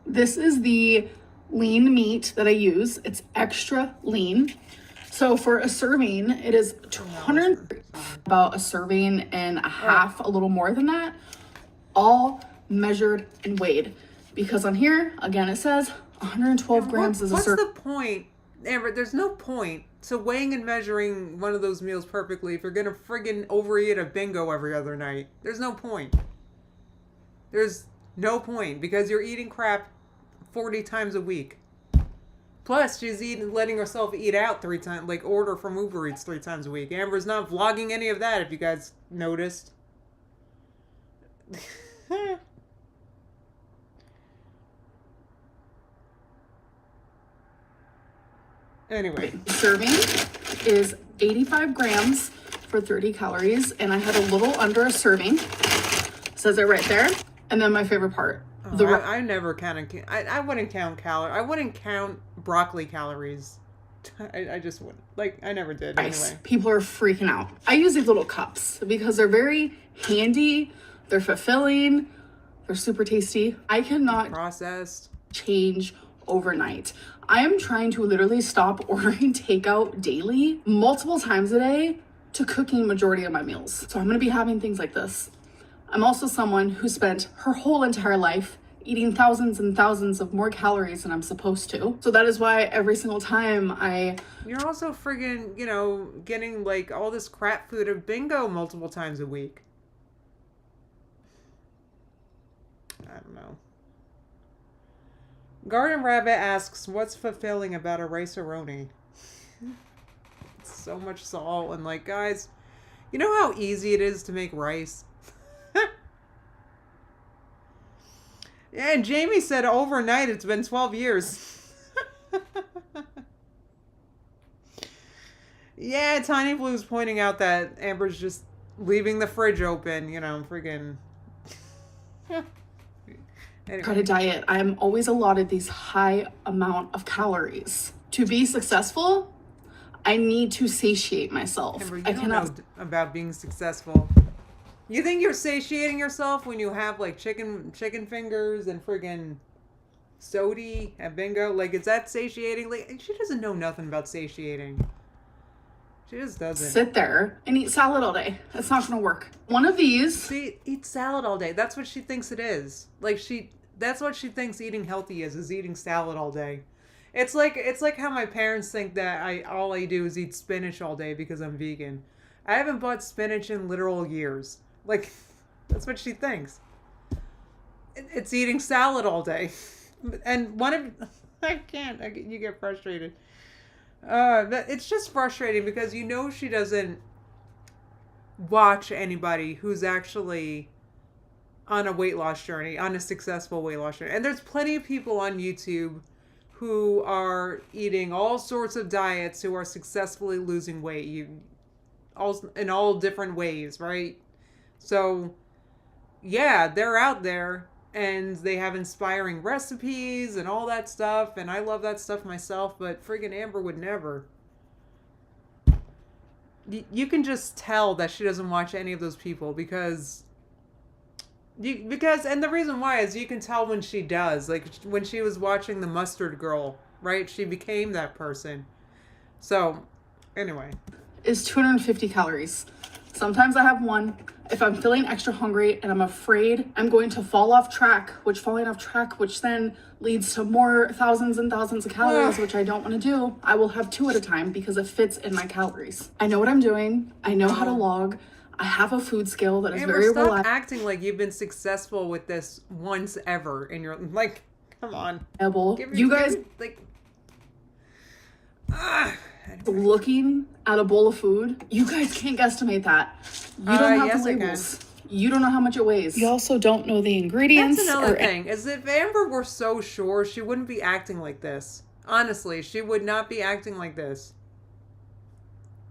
This is the lean meat that I use. It's extra lean. So for a serving, it is 200, about a serving and a half, a little more than that, all measured and weighed. Because on here, again, it says 112 grams is a serving. What's the point, Amber? There's no point to weighing and measuring one of those meals perfectly if you're gonna friggin' overeat a bingo every other night. There's no point. There's no point because you're eating crap 40 times a week. Plus, she's letting herself eat out 3 times, like order from Uber Eats 3 times a week. Amber's not vlogging any of that, if you guys noticed. Anyway. Serving is 85 grams for 30 calories, and I had a little under a serving. Says it right there. And then my favorite part. I never counted. I wouldn't count calories. I wouldn't count broccoli calories. I just wouldn't. Like, I never did. Anyway. People are freaking out. I use these little cups because they're very handy. They're fulfilling. They're super tasty. I cannot processed change overnight. I am trying to literally stop ordering takeout daily, multiple times a day, to cooking majority of my meals. So I'm going to be having things like this. I'm also someone who spent her whole entire life eating thousands and thousands of more calories than I'm supposed to. So that is why every single time You're also friggin', you know, getting like all this crap food of bingo multiple times a week. I don't know. Garden Rabbit asks, what's fulfilling about a rice-a-roni? So much salt and like, guys, you know how easy it is to make rice? Yeah, and Jamie said overnight it's been 12 years. Yeah, Tiny Blue's pointing out that Amber's just leaving the fridge open, you know, friggin'. Anyway. got a diet, I'm always allotted these high amount of calories. To be successful, I need to satiate myself. Amber, you I don't cannot know about being successful. You think you're satiating yourself when you have like chicken fingers and friggin' sody at bingo? Like, is that satiating? Like, she doesn't know nothing about satiating. She just doesn't. sit there and eat salad all day. That's not gonna work. One of these. She eats salad all day. That's what she thinks it is. Like, that's what she thinks eating healthy is eating salad all day. It's like how my parents think that all I do is eat spinach all day because I'm vegan. I haven't bought spinach in literal years. Like, that's what she thinks. It's eating salad all day. And I can't. You get frustrated. It's just frustrating because you know she doesn't watch anybody who's actually on a weight loss journey, on a successful weight loss journey. And there's plenty of people on YouTube who are eating all sorts of diets who are successfully losing weight. In all different ways, right? So, yeah, they're out there and they have inspiring recipes and all that stuff, and I love that stuff myself, but friggin' Amber would never. You can just tell that she doesn't watch any of those people because and the reason why is you can tell when she does. Like, when she was watching the Mustard Girl, right? She became that person. So, anyway. Is 250 calories. Sometimes I have one. If I'm feeling extra hungry and I'm afraid I'm going to fall off track, which then leads to more thousands and thousands of calories, which I don't want to do, I will have 2 at a time because it fits in my calories. I know what I'm doing. I know how to log. I have a food skill that is Amber, very stop reliable. acting like you've been successful with this once ever in your, like, come on. You guys looking at a bowl of food, you guys can't guesstimate that. You don't have yes, the labels. You don't know how much it weighs. You also don't know the ingredients. That's another thing, is if Amber were so sure, she wouldn't be acting like this. Honestly, she would not be acting like this.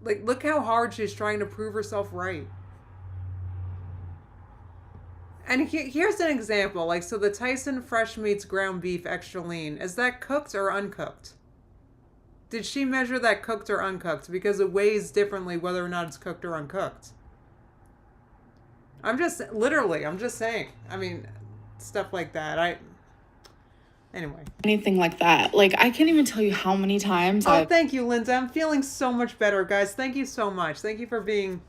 Like, look how hard she's trying to prove herself right. And here's an example. Like, so the Tyson Fresh Meats ground beef extra lean, is that cooked or uncooked? Did she measure that cooked or uncooked? Because it weighs differently whether or not it's cooked or uncooked. I'm just saying. I mean, stuff like that. Anyway. Anything like that. Like, I can't even tell you how many times Thank you, Linda. I'm feeling so much better, guys. Thank you so much. Thank you for being...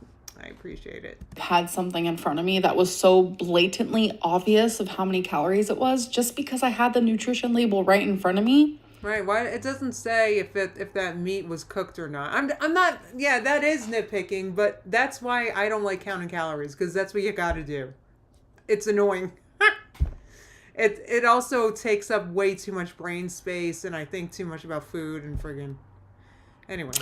I appreciate it. Had something in front of me that was so blatantly obvious of how many calories it was just because I had the nutrition label right in front of me. Right. Why it doesn't say if that meat was cooked or not. I'm not. Yeah, that is nitpicking, but that's why I don't like counting calories, because that's what you got to do. It's annoying. It also takes up way too much brain space, and I think too much about food and friggin'. Anyway.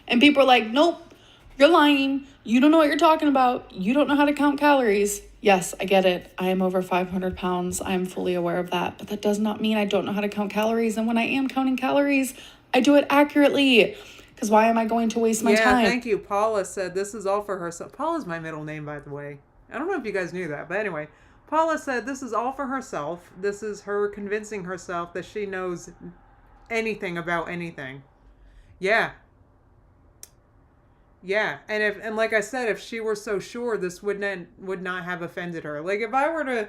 And people are like, nope, you're lying. You don't know what you're talking about. You don't know how to count calories. Yes, I get it. I am over 500 pounds. I am fully aware of that. But that does not mean I don't know how to count calories. And when I am counting calories, I do it accurately. Because why am I going to waste my time? Yeah, thank you. Paula said this is all for herself. Paula's my middle name, by the way. I don't know if you guys knew that. But anyway, Paula said this is all for herself. This is her convincing herself that she knows anything about anything. Yeah. Yeah, and like I said, if she were so sure, this would not have offended her. Like, if I were to,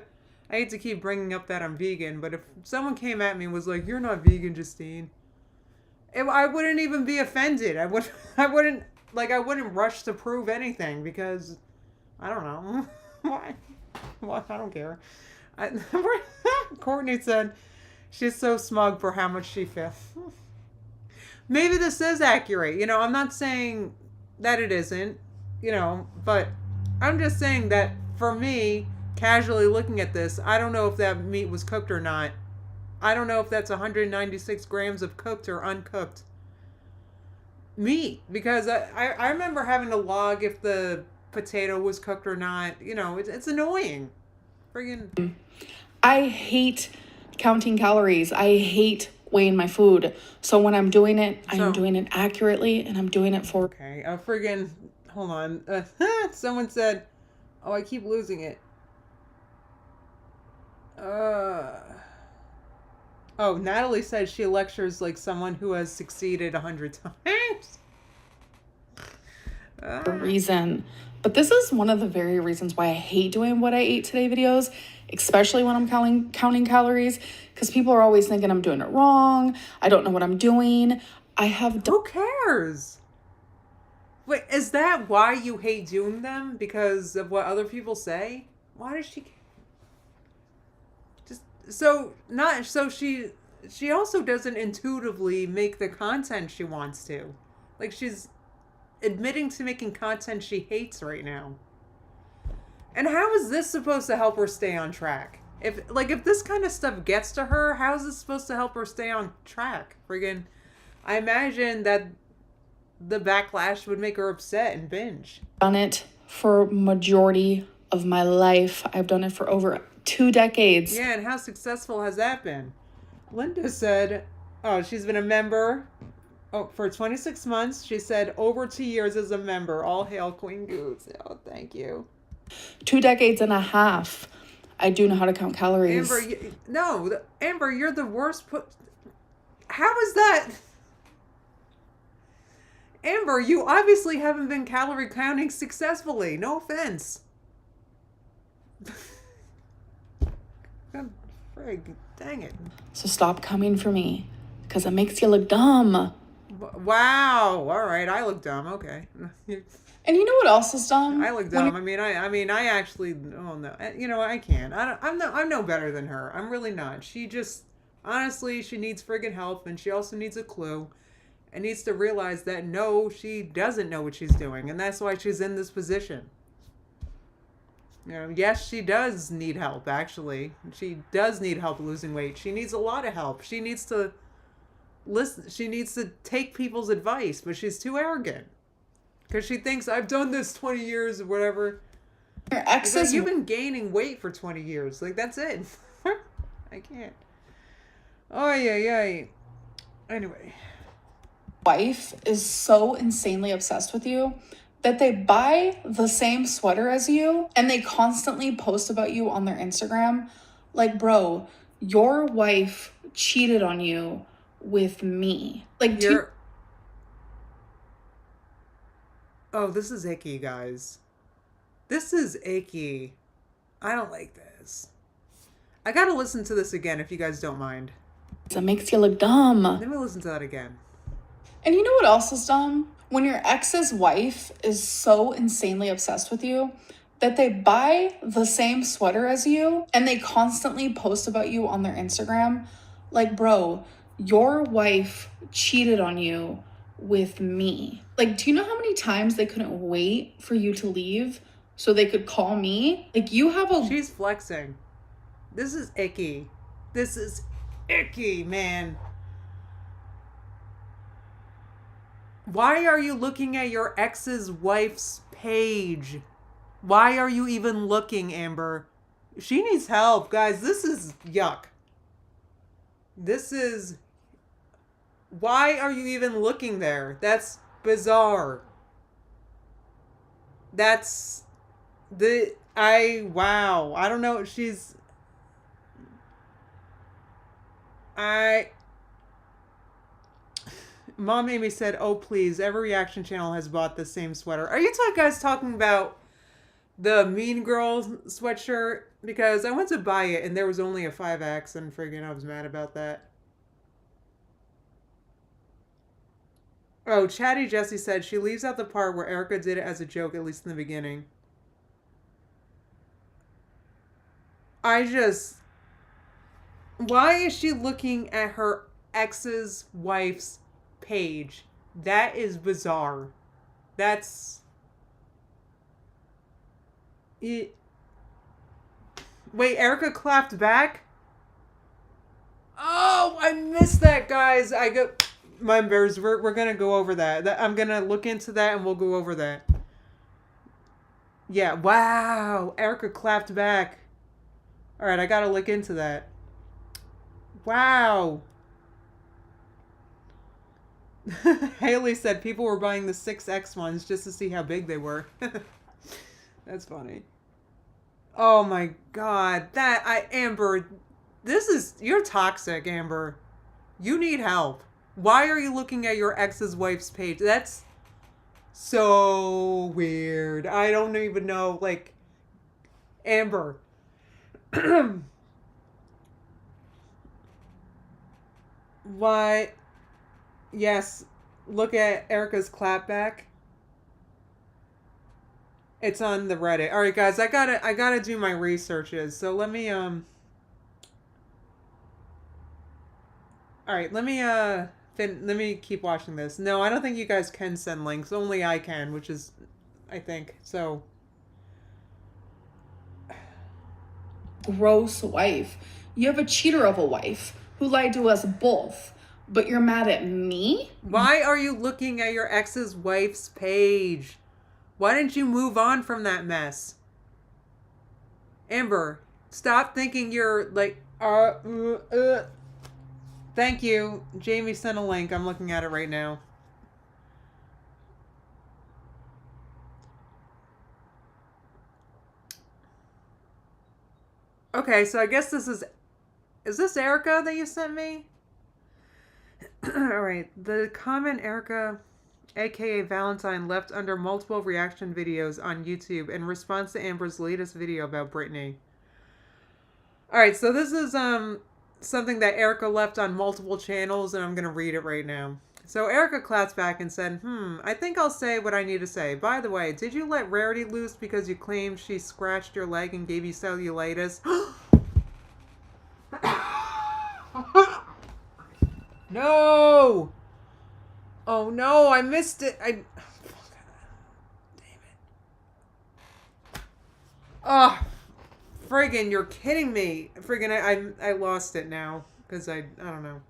I hate to keep bringing up that I'm vegan, but if someone came at me and was like, "You're not vegan, Justine," I wouldn't even be offended. I wouldn't rush to prove anything because I don't know why. Well, I don't care. Courtney said she's so smug for how much she feels. Maybe this is accurate. You know, I'm not saying that it isn't, you know, but I'm just saying that for me, casually looking at this, I don't know if that meat was cooked or not. I don't know if that's 196 grams of cooked or uncooked meat, because I remember having to log if the potato was cooked or not. You know, it's annoying. Friggin'. I hate counting calories. I hate weighing my food. So when I'm doing it, I'm doing it accurately and I'm doing it for. Okay, friggin'. Hold on. Someone said, oh, I keep losing it. Oh, Natalie says she lectures like someone who has succeeded 100 times. A reason. But this is one of the very reasons why I hate doing what I ate today videos, especially when I'm counting calories, because people are always thinking I'm doing it wrong. I don't know what I'm doing. Who cares? Wait, is that why you hate doing them? Because of what other people say? Why does she? She also doesn't intuitively make the content she wants to. Like, she's admitting to making content she hates right now. And how is this supposed to help her stay on track? If this kind of stuff gets to her, how is this supposed to help her stay on track? Friggin', I imagine that the backlash would make her upset and binge. Done it for majority of my life. I've done it for over 2 decades. Yeah, and how successful has that been? Linda said, oh, she's been a member for 26 months. She said over 2 years as a member. All hail Queen Goose. Oh, thank you. 2 decades and a half. I do know how to count calories. Amber, you're the worst. How is that? Amber, you obviously haven't been calorie counting successfully. No offense. God, frig, dang it. So stop coming for me, because it makes you look dumb. Wow. All right, I look dumb. Okay. And you know what else is dumb? I look dumb. I actually. Oh no. You know, I can't. I'm no better than her. I'm really not. She just honestly, she needs friggin' help, and she also needs a clue, and needs to realize that no, she doesn't know what she's doing, and that's why she's in this position. You know, yes, she does need help. Actually, she does need help losing weight. She needs a lot of help. She needs to listen. She needs to take people's advice, but she's too arrogant. Because she thinks, I've done this 20 years or whatever. Your ex says you've been gaining weight for 20 years. Like, that's it. I can't. Oh, yeah. Anyway. Wife is so insanely obsessed with you that they buy the same sweater as you and they constantly post about you on their Instagram. Like, bro, your wife cheated on you with me. Like, oh, this is icky, guys. This is icky. I don't like this. I gotta listen to this again if you guys don't mind. It makes you look dumb. Let me listen to that again. And you know what else is dumb? When your ex's wife is so insanely obsessed with you that they buy the same sweater as you and they constantly post about you on their Instagram. Like, bro, your wife cheated on you with me. Like, do you know how many times they couldn't wait for you to leave so they could call me? Like, you have a... She's flexing. This is icky. This is icky, man. Why are you looking at your ex's wife's page? Why are you even looking, Amber? She needs help, guys. This is yuck. This is... Why are you even looking there? That's bizarre. That's... Wow. I don't know. She's... Mom Amy said, oh, please, every reaction channel has bought the same sweater. Are you guys talking about the Mean Girls sweatshirt? Because I went to buy it, and there was only a 5X, and friggin' I was mad about that. Oh, Chatty Jessie said she leaves out the part where Erica did it as a joke, at least in the beginning. I just... Why is she looking at her ex's wife's page? That is bizarre. That's... It... Wait, Erica clapped back? Oh, I missed that, guys. I go... Members, we're gonna go over that. I'm gonna look into that and we'll go over that. Yeah, wow. Erica clapped back. Alright, I gotta look into that. Wow. Haley said people were buying the 6X ones just to see how big they were. That's funny. Oh my god. Amber, you're toxic, Amber. You need help. Why are you looking at your ex's wife's page? That's so weird. I don't even know, like, Amber. Why? Yes, look at Erica's clapback. It's on the Reddit. All right, guys, I gotta do my researches. So let me All right, let me keep watching this. No, I don't think you guys can send links. Only I can, which is, I think so. Gross wife. You have a cheater of a wife who lied to us both, but you're mad at me? Why are you looking at your ex's wife's page? Why didn't you move on from that mess? Amber, stop thinking you're like, Thank you. Jamie sent a link. I'm looking at it right now. Okay, so I guess this is this Erica that you sent me? Alright, the comment Erica, aka Valentine, left under multiple reaction videos on YouTube in response to Amber's latest video about Britney. Alright, so this is something that Erica left on multiple channels, and I'm going to read it right now. So Erica claps back and said, I think I'll say what I need to say. By the way, did you let Rarity loose because you claimed she scratched your leg and gave you cellulitis? No! Oh no, I missed it. Damn it. Oh, friggin', you're kidding me. Friggin', I lost it now. Because I don't know.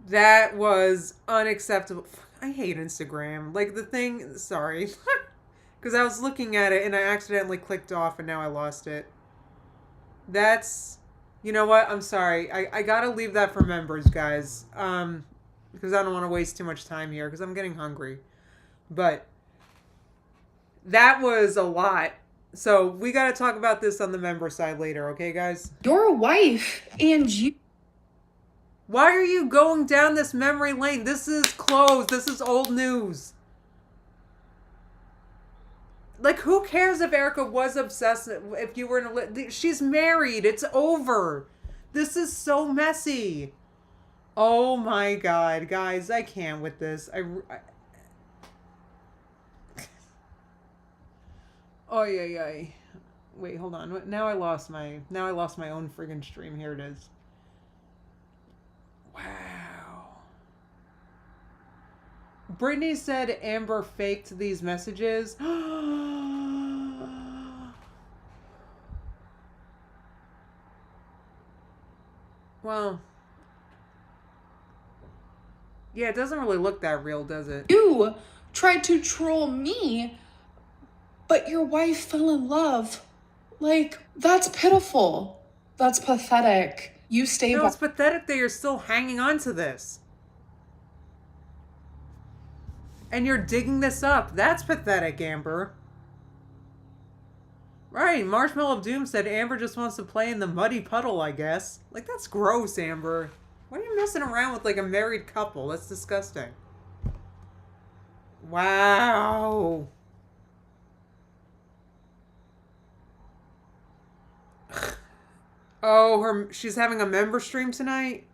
That was unacceptable. I hate Instagram. Like the thing, sorry. Because I was looking at it and I accidentally clicked off and now I lost it. That's, you know what? I'm sorry. I gotta leave that for members, guys. Because I don't want to waste too much time here because I'm getting hungry. But that was a lot. So we gotta talk about this on the member side later, okay, guys? Your wife and you. Why are you going down this memory lane? This is closed. This is old news. Like, who cares if Erica was obsessed? If you were in a... She's married. It's over. This is so messy. Oh my god, guys. I can't with this. Oh, yeah. Wait, hold on. Now I lost my own friggin' stream. Here it is. Wow. Britney said Amber faked these messages. Well, yeah, it doesn't really look that real, does it? You tried to troll me, but your wife fell in love. Like, that's pitiful. That's pathetic. You stay... No, it's pathetic that you're still hanging on to this. And you're digging this up. That's pathetic, Amber. Right, Marshmallow of Doom said Amber just wants to play in the muddy puddle, I guess. Like, that's gross, Amber. Why are you messing around with, like, a married couple? That's disgusting. Wow. Oh, she's having a member stream tonight?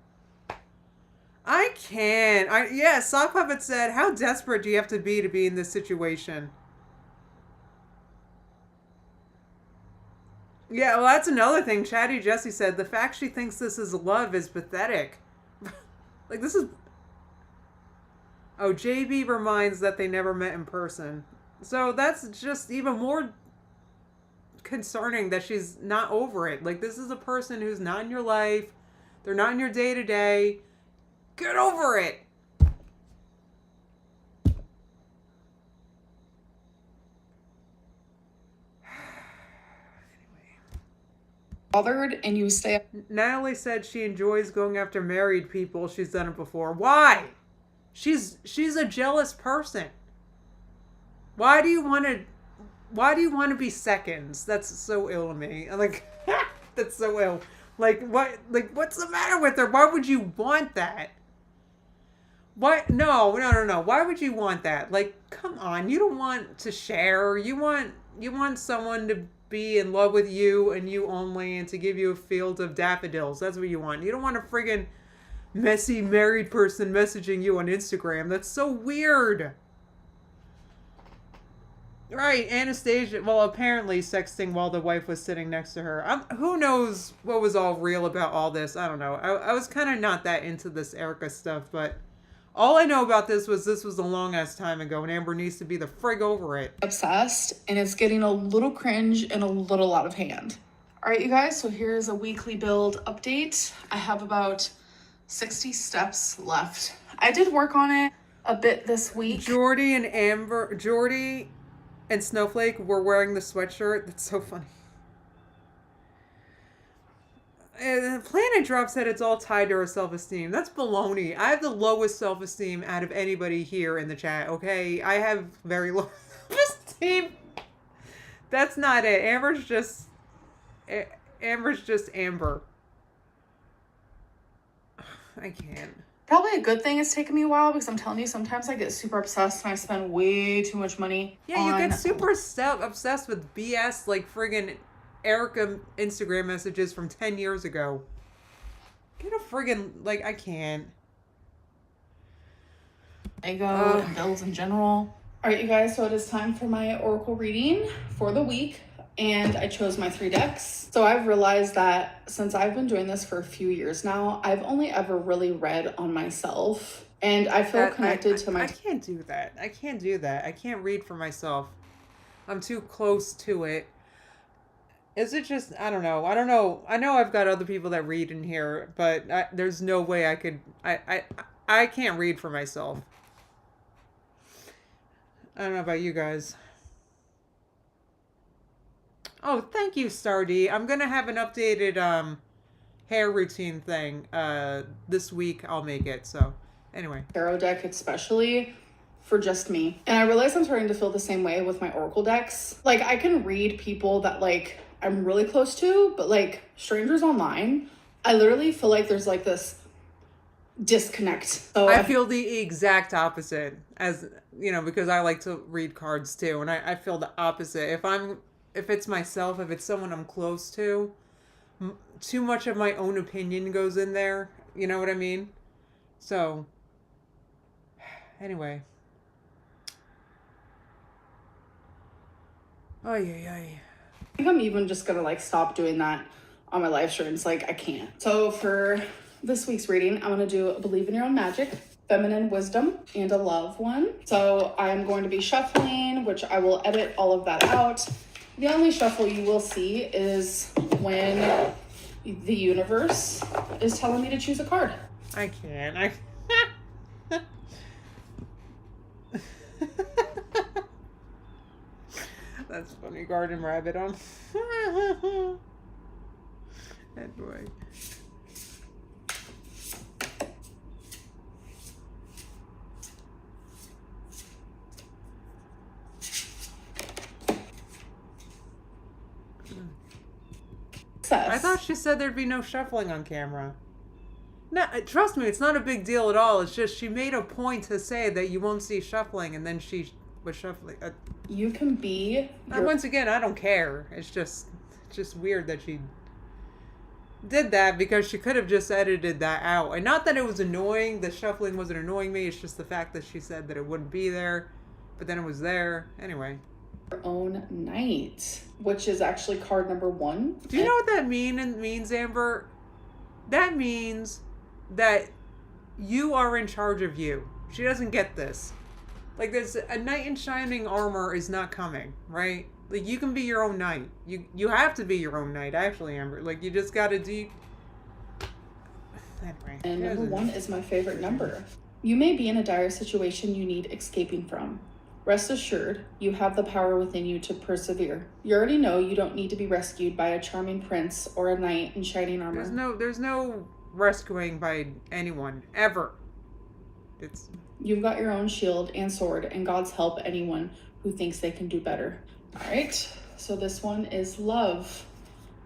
I can't. Yeah, Sock Puppet said, how desperate do you have to be in this situation? Yeah, well, that's another thing. Chatty Jessie said the fact she thinks this is love is pathetic. Like, this is. Oh, JB reminds that they never met in person. So that's just even more concerning that she's not over it. Like, this is a person who's not in your life, they're not in your day to day. Get over it. Bothered and you stay. Natalie said she enjoys going after married people. She's done it before. Why? She's a jealous person. Why do you want to be seconds? That's so ill to me. Like, that's so ill. Like, what? Like, what's the matter with her? Why would you want that? What? No. Why would you want that? Like, come on. You don't want to share. You want someone to be in love with you and you only, and to give you a field of daffodils. That's what you want. You don't want a friggin' messy married person messaging you on Instagram. That's so weird. Right, Anastasia, well, apparently sexting while the wife was sitting next to her. Who knows what was all real about all this? I don't know. I was kind of not that into this Erica stuff, but all I know about this was a long-ass time ago, and Amber needs to be the frig over it. Obsessed, and it's getting a little cringe and a little out of hand. All right, you guys, so here's a weekly build update. I have about 60 steps left. I did work on it a bit this week. Jordy and Snowflake were wearing the sweatshirt. That's so funny. And Planet Drop said it's all tied to her self-esteem. That's baloney. I have the lowest self-esteem out of anybody here in the chat, okay? I have very low self-esteem. That's not it. Amber's just Amber. I can't. Probably a good thing it's taken me a while, because I'm telling you, sometimes I get super obsessed and I spend way too much money. Yeah, you get super obsessed with BS, like friggin' Erica Instagram messages from 10 years ago. Get a friggin', like, I can't. Lego and builds in general. All right, you guys, so it is time for my Oracle reading for the week. And I chose my 3 decks. So I've realized that since I've been doing this for a few years now, I've only ever really read on myself. And I feel connected to my... I can't do that. I can't read for myself. I'm too close to it. Is it just... I don't know. I know I've got other people that read in here, but there's no way I could... I can't read for myself. I don't know about you guys. Oh, thank you, Stardy. I'm going to have an updated hair routine thing this week. I'll make it. So, anyway. Tarot deck, especially for just me. And I realize I'm starting to feel the same way with my Oracle decks. Like, I can read people that, like, I'm really close to, but, like, strangers online, I literally feel like there's, like, this disconnect. So I feel the exact opposite, as, you know, because I like to read cards, too. And I feel the opposite. If it's myself, if it's someone I'm close to, too much of my own opinion goes in there. You know what I mean? So, anyway. I think I'm even just gonna, like, stop doing that on my live streams. Like, I can't. So for this week's reading, I'm gonna do a Believe in Your Own Magic, Feminine Wisdom, and a Love one. So I'm going to be shuffling, which I will edit all of that out. The only shuffle you will see is when the universe is telling me to choose a card. I can't. That's funny. Garden Rabbit on. Anyway. I thought she said there'd be no shuffling on camera. No, trust me, it's not a big deal at all. It's just she made a point to say that you won't see shuffling, and then she was shuffling. You can be... Once again, I don't care. It's just weird that she did that, because she could have just edited that out. And not that it was annoying. The shuffling wasn't annoying me. It's just the fact that she said that it wouldn't be there, but then it was there. Anyway. your own night, which is actually card number 1. Do you know what that means, Amber? That means that you are in charge of you. She doesn't get this. Like, there's a knight in shining armor is not coming, right? Like, you can be your own knight. You have to be your own knight, actually, Amber. Like, you just gotta do... Anyway. And number 1 is my favorite number. You may be in a dire situation you need escaping from. Rest assured, you have the power within you to persevere. You already know you don't need to be rescued by a charming prince or a knight in shining armor. There's no rescuing by anyone, ever. You've got your own shield and sword and God's help anyone who thinks they can do better. All right, so this one is love,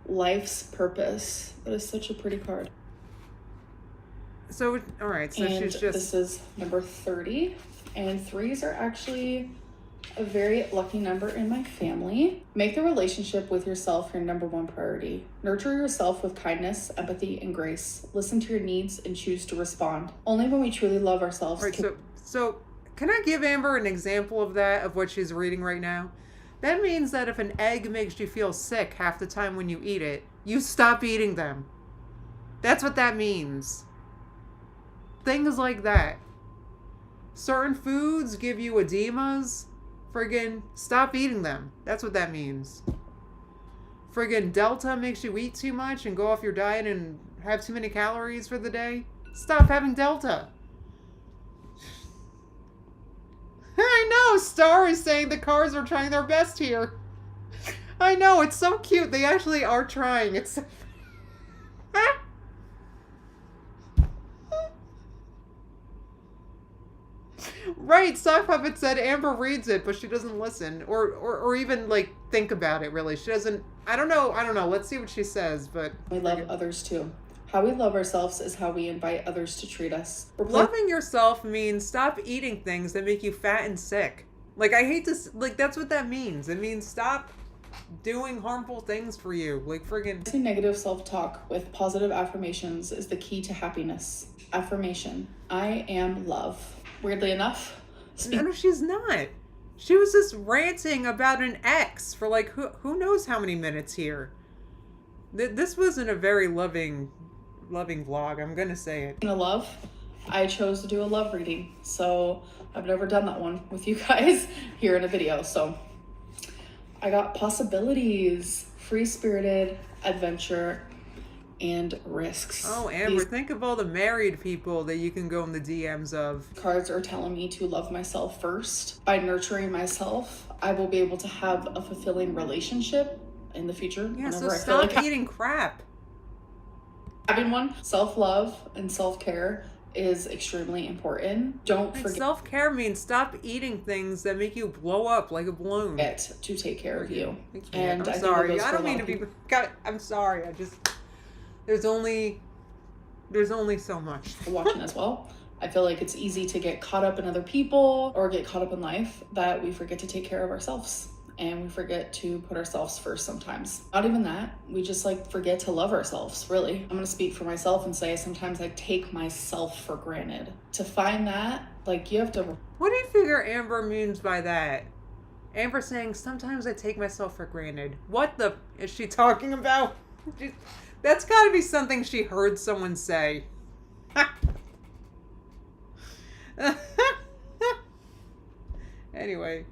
life's purpose. That is such a pretty card. So, all right, so and she's just... this is number 30, and 3s are actually a very lucky number in my family. Make the relationship with yourself your number 1 priority. Nurture yourself with kindness, empathy, and grace. Listen to your needs and choose to respond. Only when we truly love ourselves. Right, so can I give Amber an example of that, of what she's reading right now? That means that if an egg makes you feel sick half the time when you eat it, you stop eating them. That's what that means. Things like that. Certain foods give you edemas. Friggin' stop eating them. That's what that means. Friggin' Delta makes you eat too much and go off your diet and have too many calories for the day. Stop having Delta. I know, Star is saying the cars are trying their best here. I know, it's so cute. They actually are trying. It's... Right, Sock Puppet said Amber reads it, but she doesn't listen. Or even, like, think about it, really. She doesn't... I don't know. Let's see what she says, but... We love others, too. How we love ourselves is how we invite others to treat us. Loving yourself means stop eating things that make you fat and sick. Like, I hate to... Like, that's what that means. It means stop doing harmful things for you. Like, friggin'... Negative self-talk with positive affirmations is the key to happiness. Affirmation. I am love. Weirdly enough... No, she's not. She was just ranting about an ex for, like, who knows how many minutes here. This wasn't a very loving vlog, I'm gonna say it. In a love, I chose to do a love reading, so I've never done that one with you guys here in a video. So I got possibilities, free-spirited, adventure, and risks. Oh, Amber, think of all the married people that you can go in the DMs of. Cards are telling me to love myself first. By nurturing myself, I will be able to have a fulfilling relationship in the future. Yeah, so stop eating crap. Having one, self-love and self-care is extremely important. Don't forget. Self-care means stop eating things that make you blow up like a balloon. To take care of you. And I'm sorry. I don't mean to be... I'm sorry. There's only so much. Watching as well. I feel like it's easy to get caught up in other people or get caught up in life that we forget to take care of ourselves. And we forget to put ourselves first sometimes. Not even that, we just like forget to love ourselves, really. I'm gonna speak for myself and say sometimes I take myself for granted. To find that, like you have to... What do you figure Amber means by that? Amber saying, sometimes I take myself for granted. What the is she talking about? That's gotta be something she heard someone say. Anyway.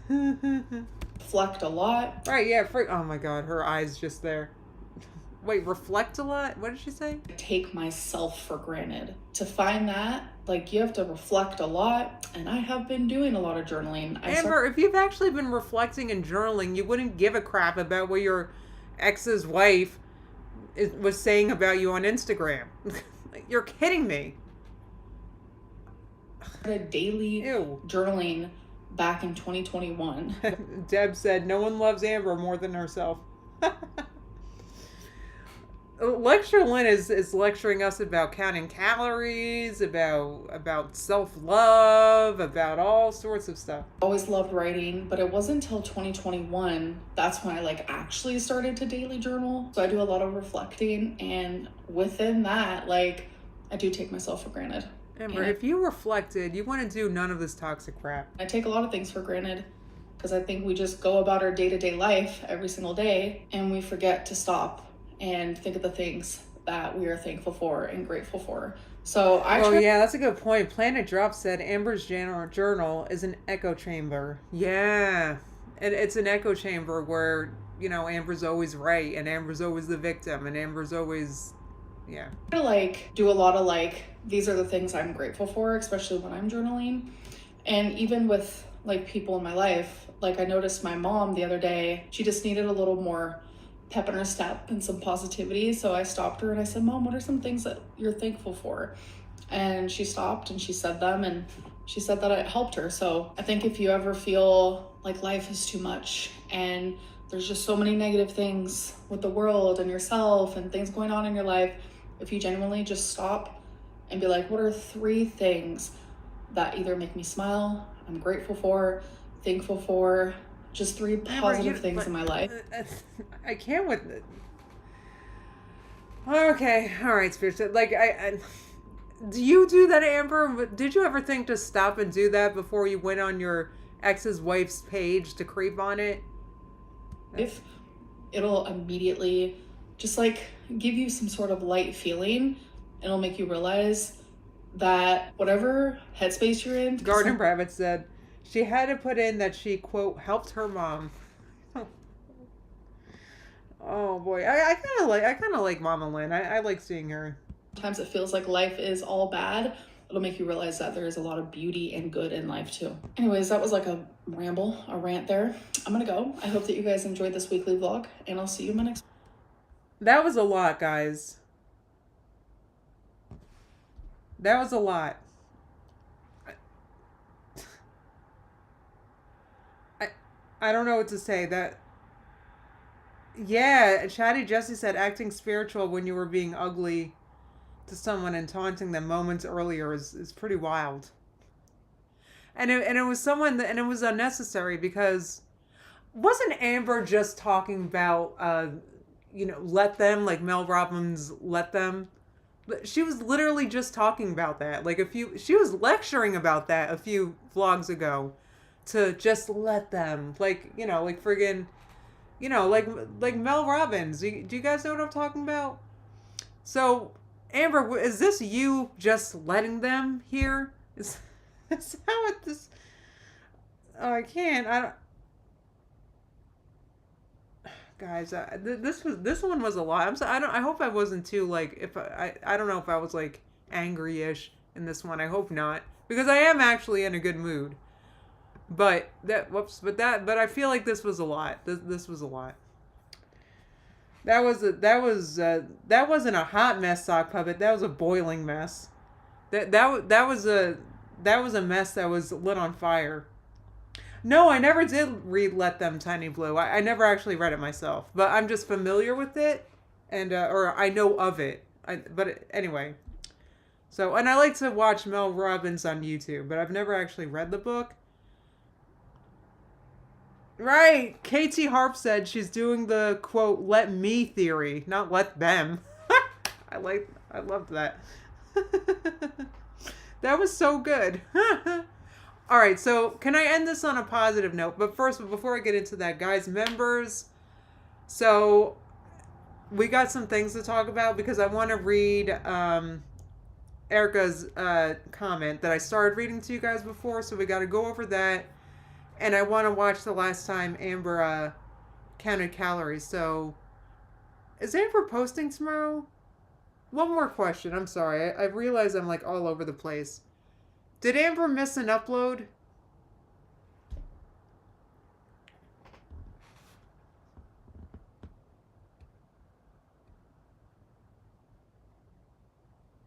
Reflect a lot. Right, yeah. Oh my god, her eyes just there. Wait, reflect a lot? What did she say? Take myself for granted. To find that, like, you have to reflect a lot, and I have been doing a lot of journaling. Amber, if you've actually been reflecting and journaling, you wouldn't give a crap about what your ex's wife was saying about you on Instagram. You're kidding me. A daily journaling back in 2021. Deb said, no one loves Amber more than herself. Lecture Lynn is lecturing us about counting calories, about self-love, about all sorts of stuff. Always loved writing, but it wasn't until 2021 that's when I like actually started to daily journal. So I do a lot of reflecting, and within that, like, I do take myself for granted. Amber, And if you reflected, you wouldn't do none of this toxic crap. I take a lot of things for granted because I think we just go about our day-to-day life every single day and we forget to stop and think of the things that we are thankful for and grateful for. So yeah, that's a good point. Planet Drop said Amber's journal is an echo chamber. Yeah. And it's an echo chamber where, you know, Amber's always right and Amber's always the victim and Amber's always, yeah. I like do a lot of like, these are the things I'm grateful for, especially when I'm journaling. And even with like people in my life, like I noticed my mom the other day, she just needed a little more pep in her step and some positivity. So I stopped her and I said, Mom, what are some things that you're thankful for? And she stopped and she said them and she said that it helped her. So I think if you ever feel like life is too much and there's just so many negative things with the world and yourself and things going on in your life, if you genuinely just stop and be like, what are 3 things that either make me smile, I'm grateful for, thankful for, just 3 positive things in my life. I can't with it. Okay, all right, Spirit. Like, do you do that, Amber? Did you ever think to stop and do that before you went on your ex's wife's page to creep on it? If it'll immediately just like give you some sort of light feeling, it'll make you realize that whatever headspace you're in. Garden Rabbit said she had to put in that she, quote, helped her mom. Oh boy, I kind of like Mama Lynn. I like seeing her. Sometimes it feels like life is all bad. It'll make you realize that there is a lot of beauty and good in life too. Anyways, that was like a rant there. I'm gonna go. I hope that you guys enjoyed this weekly vlog, and I'll see you in my next. That was a lot, guys. That was a lot. I don't know what to say. That. Yeah, Chatty Jesse said acting spiritual when you were being ugly to someone and taunting them moments earlier is pretty wild. And it was someone that, and it was unnecessary because wasn't Amber just talking about you know, let them, like Mel Robbins let them? She was literally just talking about that. Like she was lecturing about that a few vlogs ago, to just let them, like, you know, like friggin', you know, like Mel Robbins. Do you guys know what I'm talking about? So, Amber, is this you just letting them here? Is how it this? Oh, I can't. I don't. Guys, this one was a lot. I hope I wasn't too like, if I don't know if I was like angry-ish in this one. I hope not, because I am actually in a good mood. But I feel like this was a lot. This was a lot. That wasn't a hot mess, sock puppet. That was a boiling mess. That was a mess that was lit on fire. No, I never did read Let Them Tiny Blue. I never actually read it myself, but I'm just familiar with it, and or I know of it. Anyway. So, and I like to watch Mel Robbins on YouTube, but I've never actually read the book. Right. KT Harp said she's doing the, quote, let me theory, not let them. I loved that. That was so good. All right, so can I end this on a positive note? But first, before I get into that, guys, members, so we got some things to talk about because I want to read Erica's comment that I started reading to you guys before, so we got to go over that. And I want to watch the last time Amber counted calories. So, is Amber posting tomorrow? One more question. I'm sorry. I realize I'm like all over the place. Did Amber miss an upload?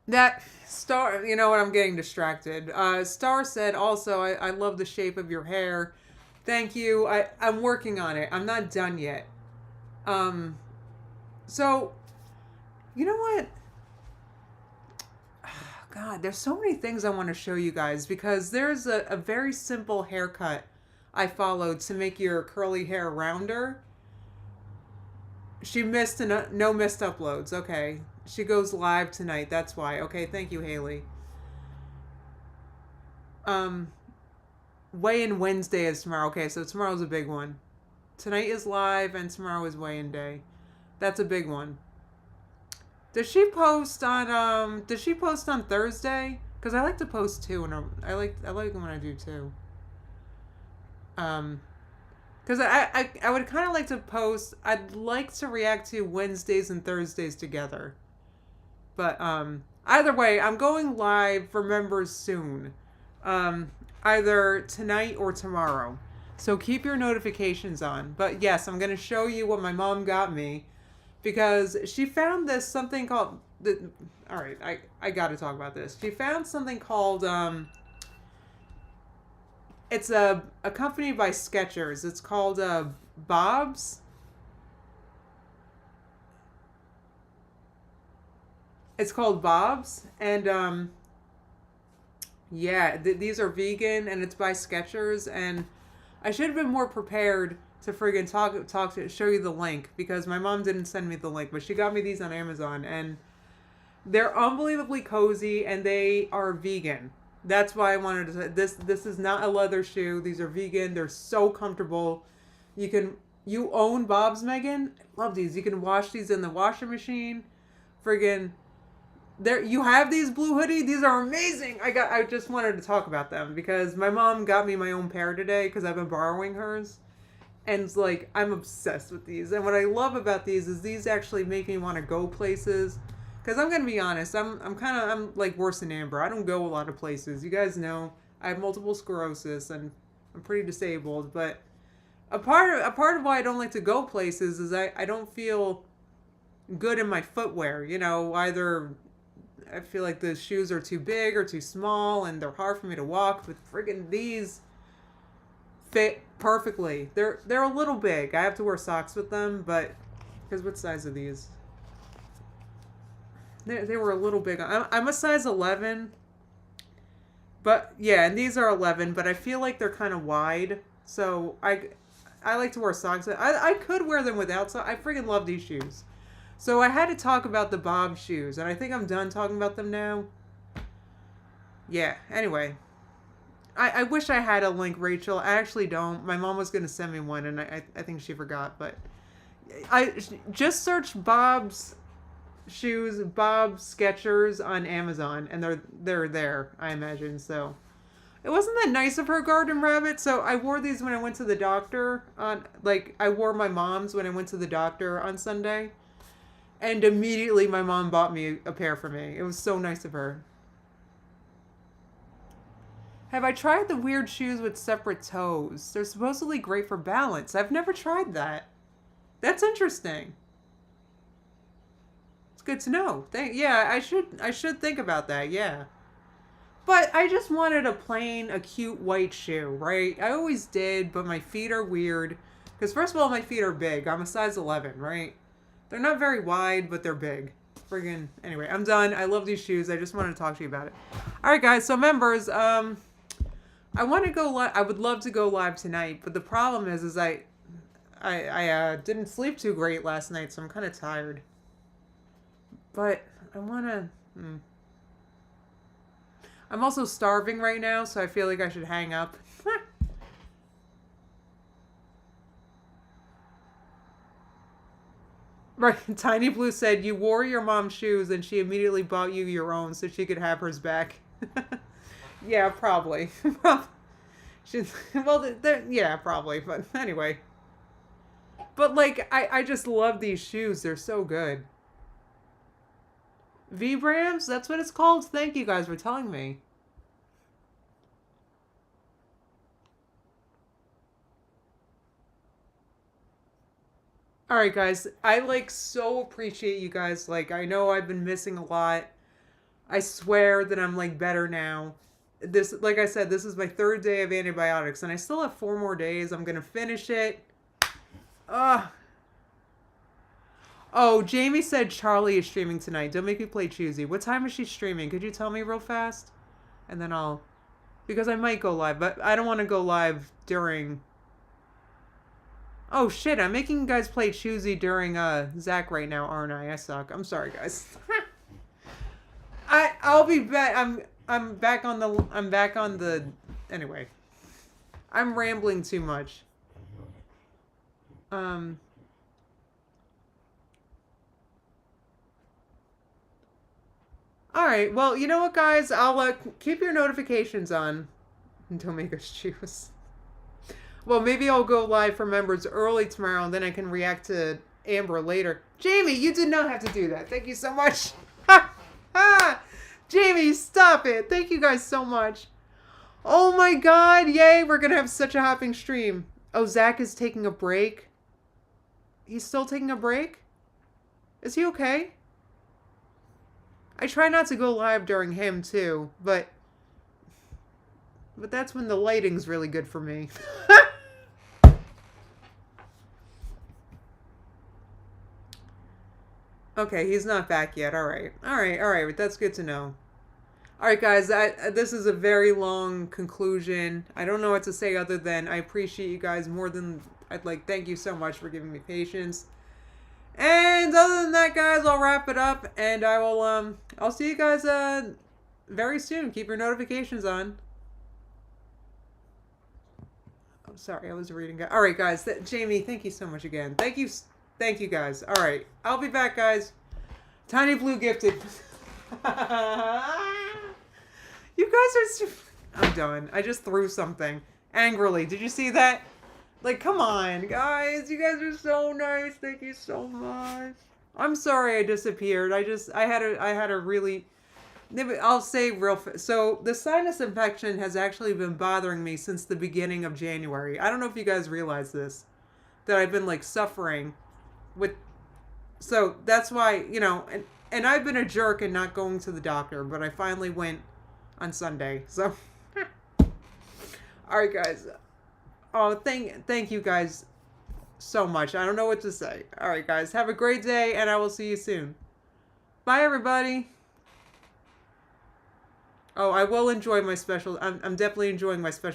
That Star, you know what, I'm getting distracted. Star said also, I love the shape of your hair. Thank you. I'm working on it. I'm not done yet. So, you know what? God, there's so many things I want to show you guys because there's a very simple haircut I followed to make your curly hair rounder. She missed no missed uploads. Okay. She goes live tonight. That's why. Okay, thank you, Haley. Um, weigh-in Wednesday is tomorrow. Okay, so tomorrow's a big one. Tonight is live and tomorrow is weigh-in day. That's a big one. Does she post on Thursday? Because I like to post too, and I like when I do too. Because I would kind of like to post. I'd like to react to Wednesdays and Thursdays together. But either way, I'm going live for members soon. Either tonight or tomorrow. So keep your notifications on. But yes, I'm going to show you what my mom got me. Because she found this something called... Alright, I got to talk about this. She found something called... it's a company by Skechers. It's called Bob's. It's called Bob's. And yeah, these are vegan and it's by Skechers. And I should have been more prepared to friggin' talk to show you the link, because my mom didn't send me the link, but she got me these on Amazon, and they're unbelievably cozy and they are vegan. That's why I wanted to say this is not a leather shoe. These are vegan. They're so comfortable. You own Bob's, Megan? Love these. You can wash these in the washing machine. Friggin' there you have these blue hoodie. These are amazing. I just wanted to talk about them because my mom got me my own pair today because I've been borrowing hers. And like, I'm obsessed with these. And what I love about these is these actually make me want to go places. Because I'm going to be honest, I'm like worse than Amber. I don't go a lot of places. You guys know I have multiple sclerosis and I'm pretty disabled. But a part of why I don't like to go places is I don't feel good in my footwear. You know, either I feel like the shoes are too big or too small and they're hard for me to walk. But friggin' these fit perfectly. They're a little big. I have to wear socks with them, but because what size are these? They were a little big. I'm a size 11, but yeah, and these are 11. But I feel like they're kind of wide, so I like to wear socks. I could wear them without socks. I freaking love these shoes. So I had to talk about the Bob shoes, and I think I'm done talking about them now. Yeah. Anyway. I wish I had a link, Rachel. I actually don't. My mom was going to send me one, and I think she forgot. But I just searched Bob's shoes, Bob's Skechers on Amazon, and they're there, I imagine. So it wasn't that nice of her, Garden Rabbit. So I wore these when I went to the doctor. I wore my mom's when I went to the doctor on Sunday. And immediately my mom bought me a pair for me. It was so nice of her. Have I tried the weird shoes with separate toes? They're supposedly great for balance. I've never tried that. That's interesting. It's good to know. Yeah, I should think about that, yeah. But I just wanted a cute white shoe, right? I always did, but my feet are weird. Because first of all, my feet are big. I'm a size 11, right? They're not very wide, but they're big. Friggin', anyway, I'm done. I love these shoes. I just wanted to talk to you about it. Alright guys, so members, I want to go live. I would love to go live tonight, but the problem is I didn't sleep too great last night, so I'm kind of tired. But I want to... I'm also starving right now, so I feel like I should hang up. Right, Tiny Blue said, you wore your mom's shoes and she immediately bought you your own so she could have hers back. Yeah, probably. Yeah, probably. But anyway. But, like, I just love these shoes. They're so good. Vibrams? That's what it's called? Thank you guys for telling me. Alright, guys. I, like, so appreciate you guys. Like, I know I've been missing a lot. I swear that I'm, like, better now. This, like I said, this is my 3rd day of antibiotics, and I still have 4 more days. I'm gonna finish it. Oh, Jamie said Charlie is streaming tonight. Don't make me play choosy. What time is she streaming? Could you tell me real fast? And then I'll... Because I might go live, but I don't want to go live during... Oh, shit, I'm making you guys play choosy during Zach right now, aren't I? I suck. I'm sorry, guys. I'll be back. I'm back on the. Anyway, I'm rambling too much. Um. All right. Well, you know what, guys? I'll keep your notifications on. Don't make us choose. Well, maybe I'll go live for members early tomorrow, and then I can react to Amber later. Jamie, you did not have to do that. Thank you so much. Jamie, stop it. Thank you guys so much. Oh my god, yay, we're gonna have such a hopping stream. Oh, Zach is taking a break. He's still taking a break? Is he okay? I try not to go live during him too, but that's when the lighting's really good for me. Okay, he's not back yet. All right. That's good to know. All right, guys. This is a very long conclusion. I don't know what to say other than I appreciate you guys more than I'd like. Thank you so much for giving me patience. And other than that, guys, I'll wrap it up, and I'll see you guys very soon. Keep your notifications on. Oh, sorry, I was reading. All right, guys. Jamie, thank you so much again. Thank you, guys. All right, I'll be back, guys. Tiny Blue gifted. You guys are. I'm done. I just threw something angrily. Did you see that? Like, come on, guys. You guys are so nice. Thank you so much. I'm sorry I disappeared. I had a really. I'll say real fast. So the sinus infection has actually been bothering me since the beginning of January. I don't know if you guys realize this, that I've been like suffering with. So that's why, and I've been a jerk and not going to the doctor, but I finally went on Sunday. So, all right, guys. Oh, thank you guys so much. I don't know what to say. All right, guys. Have a great day, and I will see you soon. Bye, everybody. Oh, I will enjoy my special. I'm definitely enjoying my special.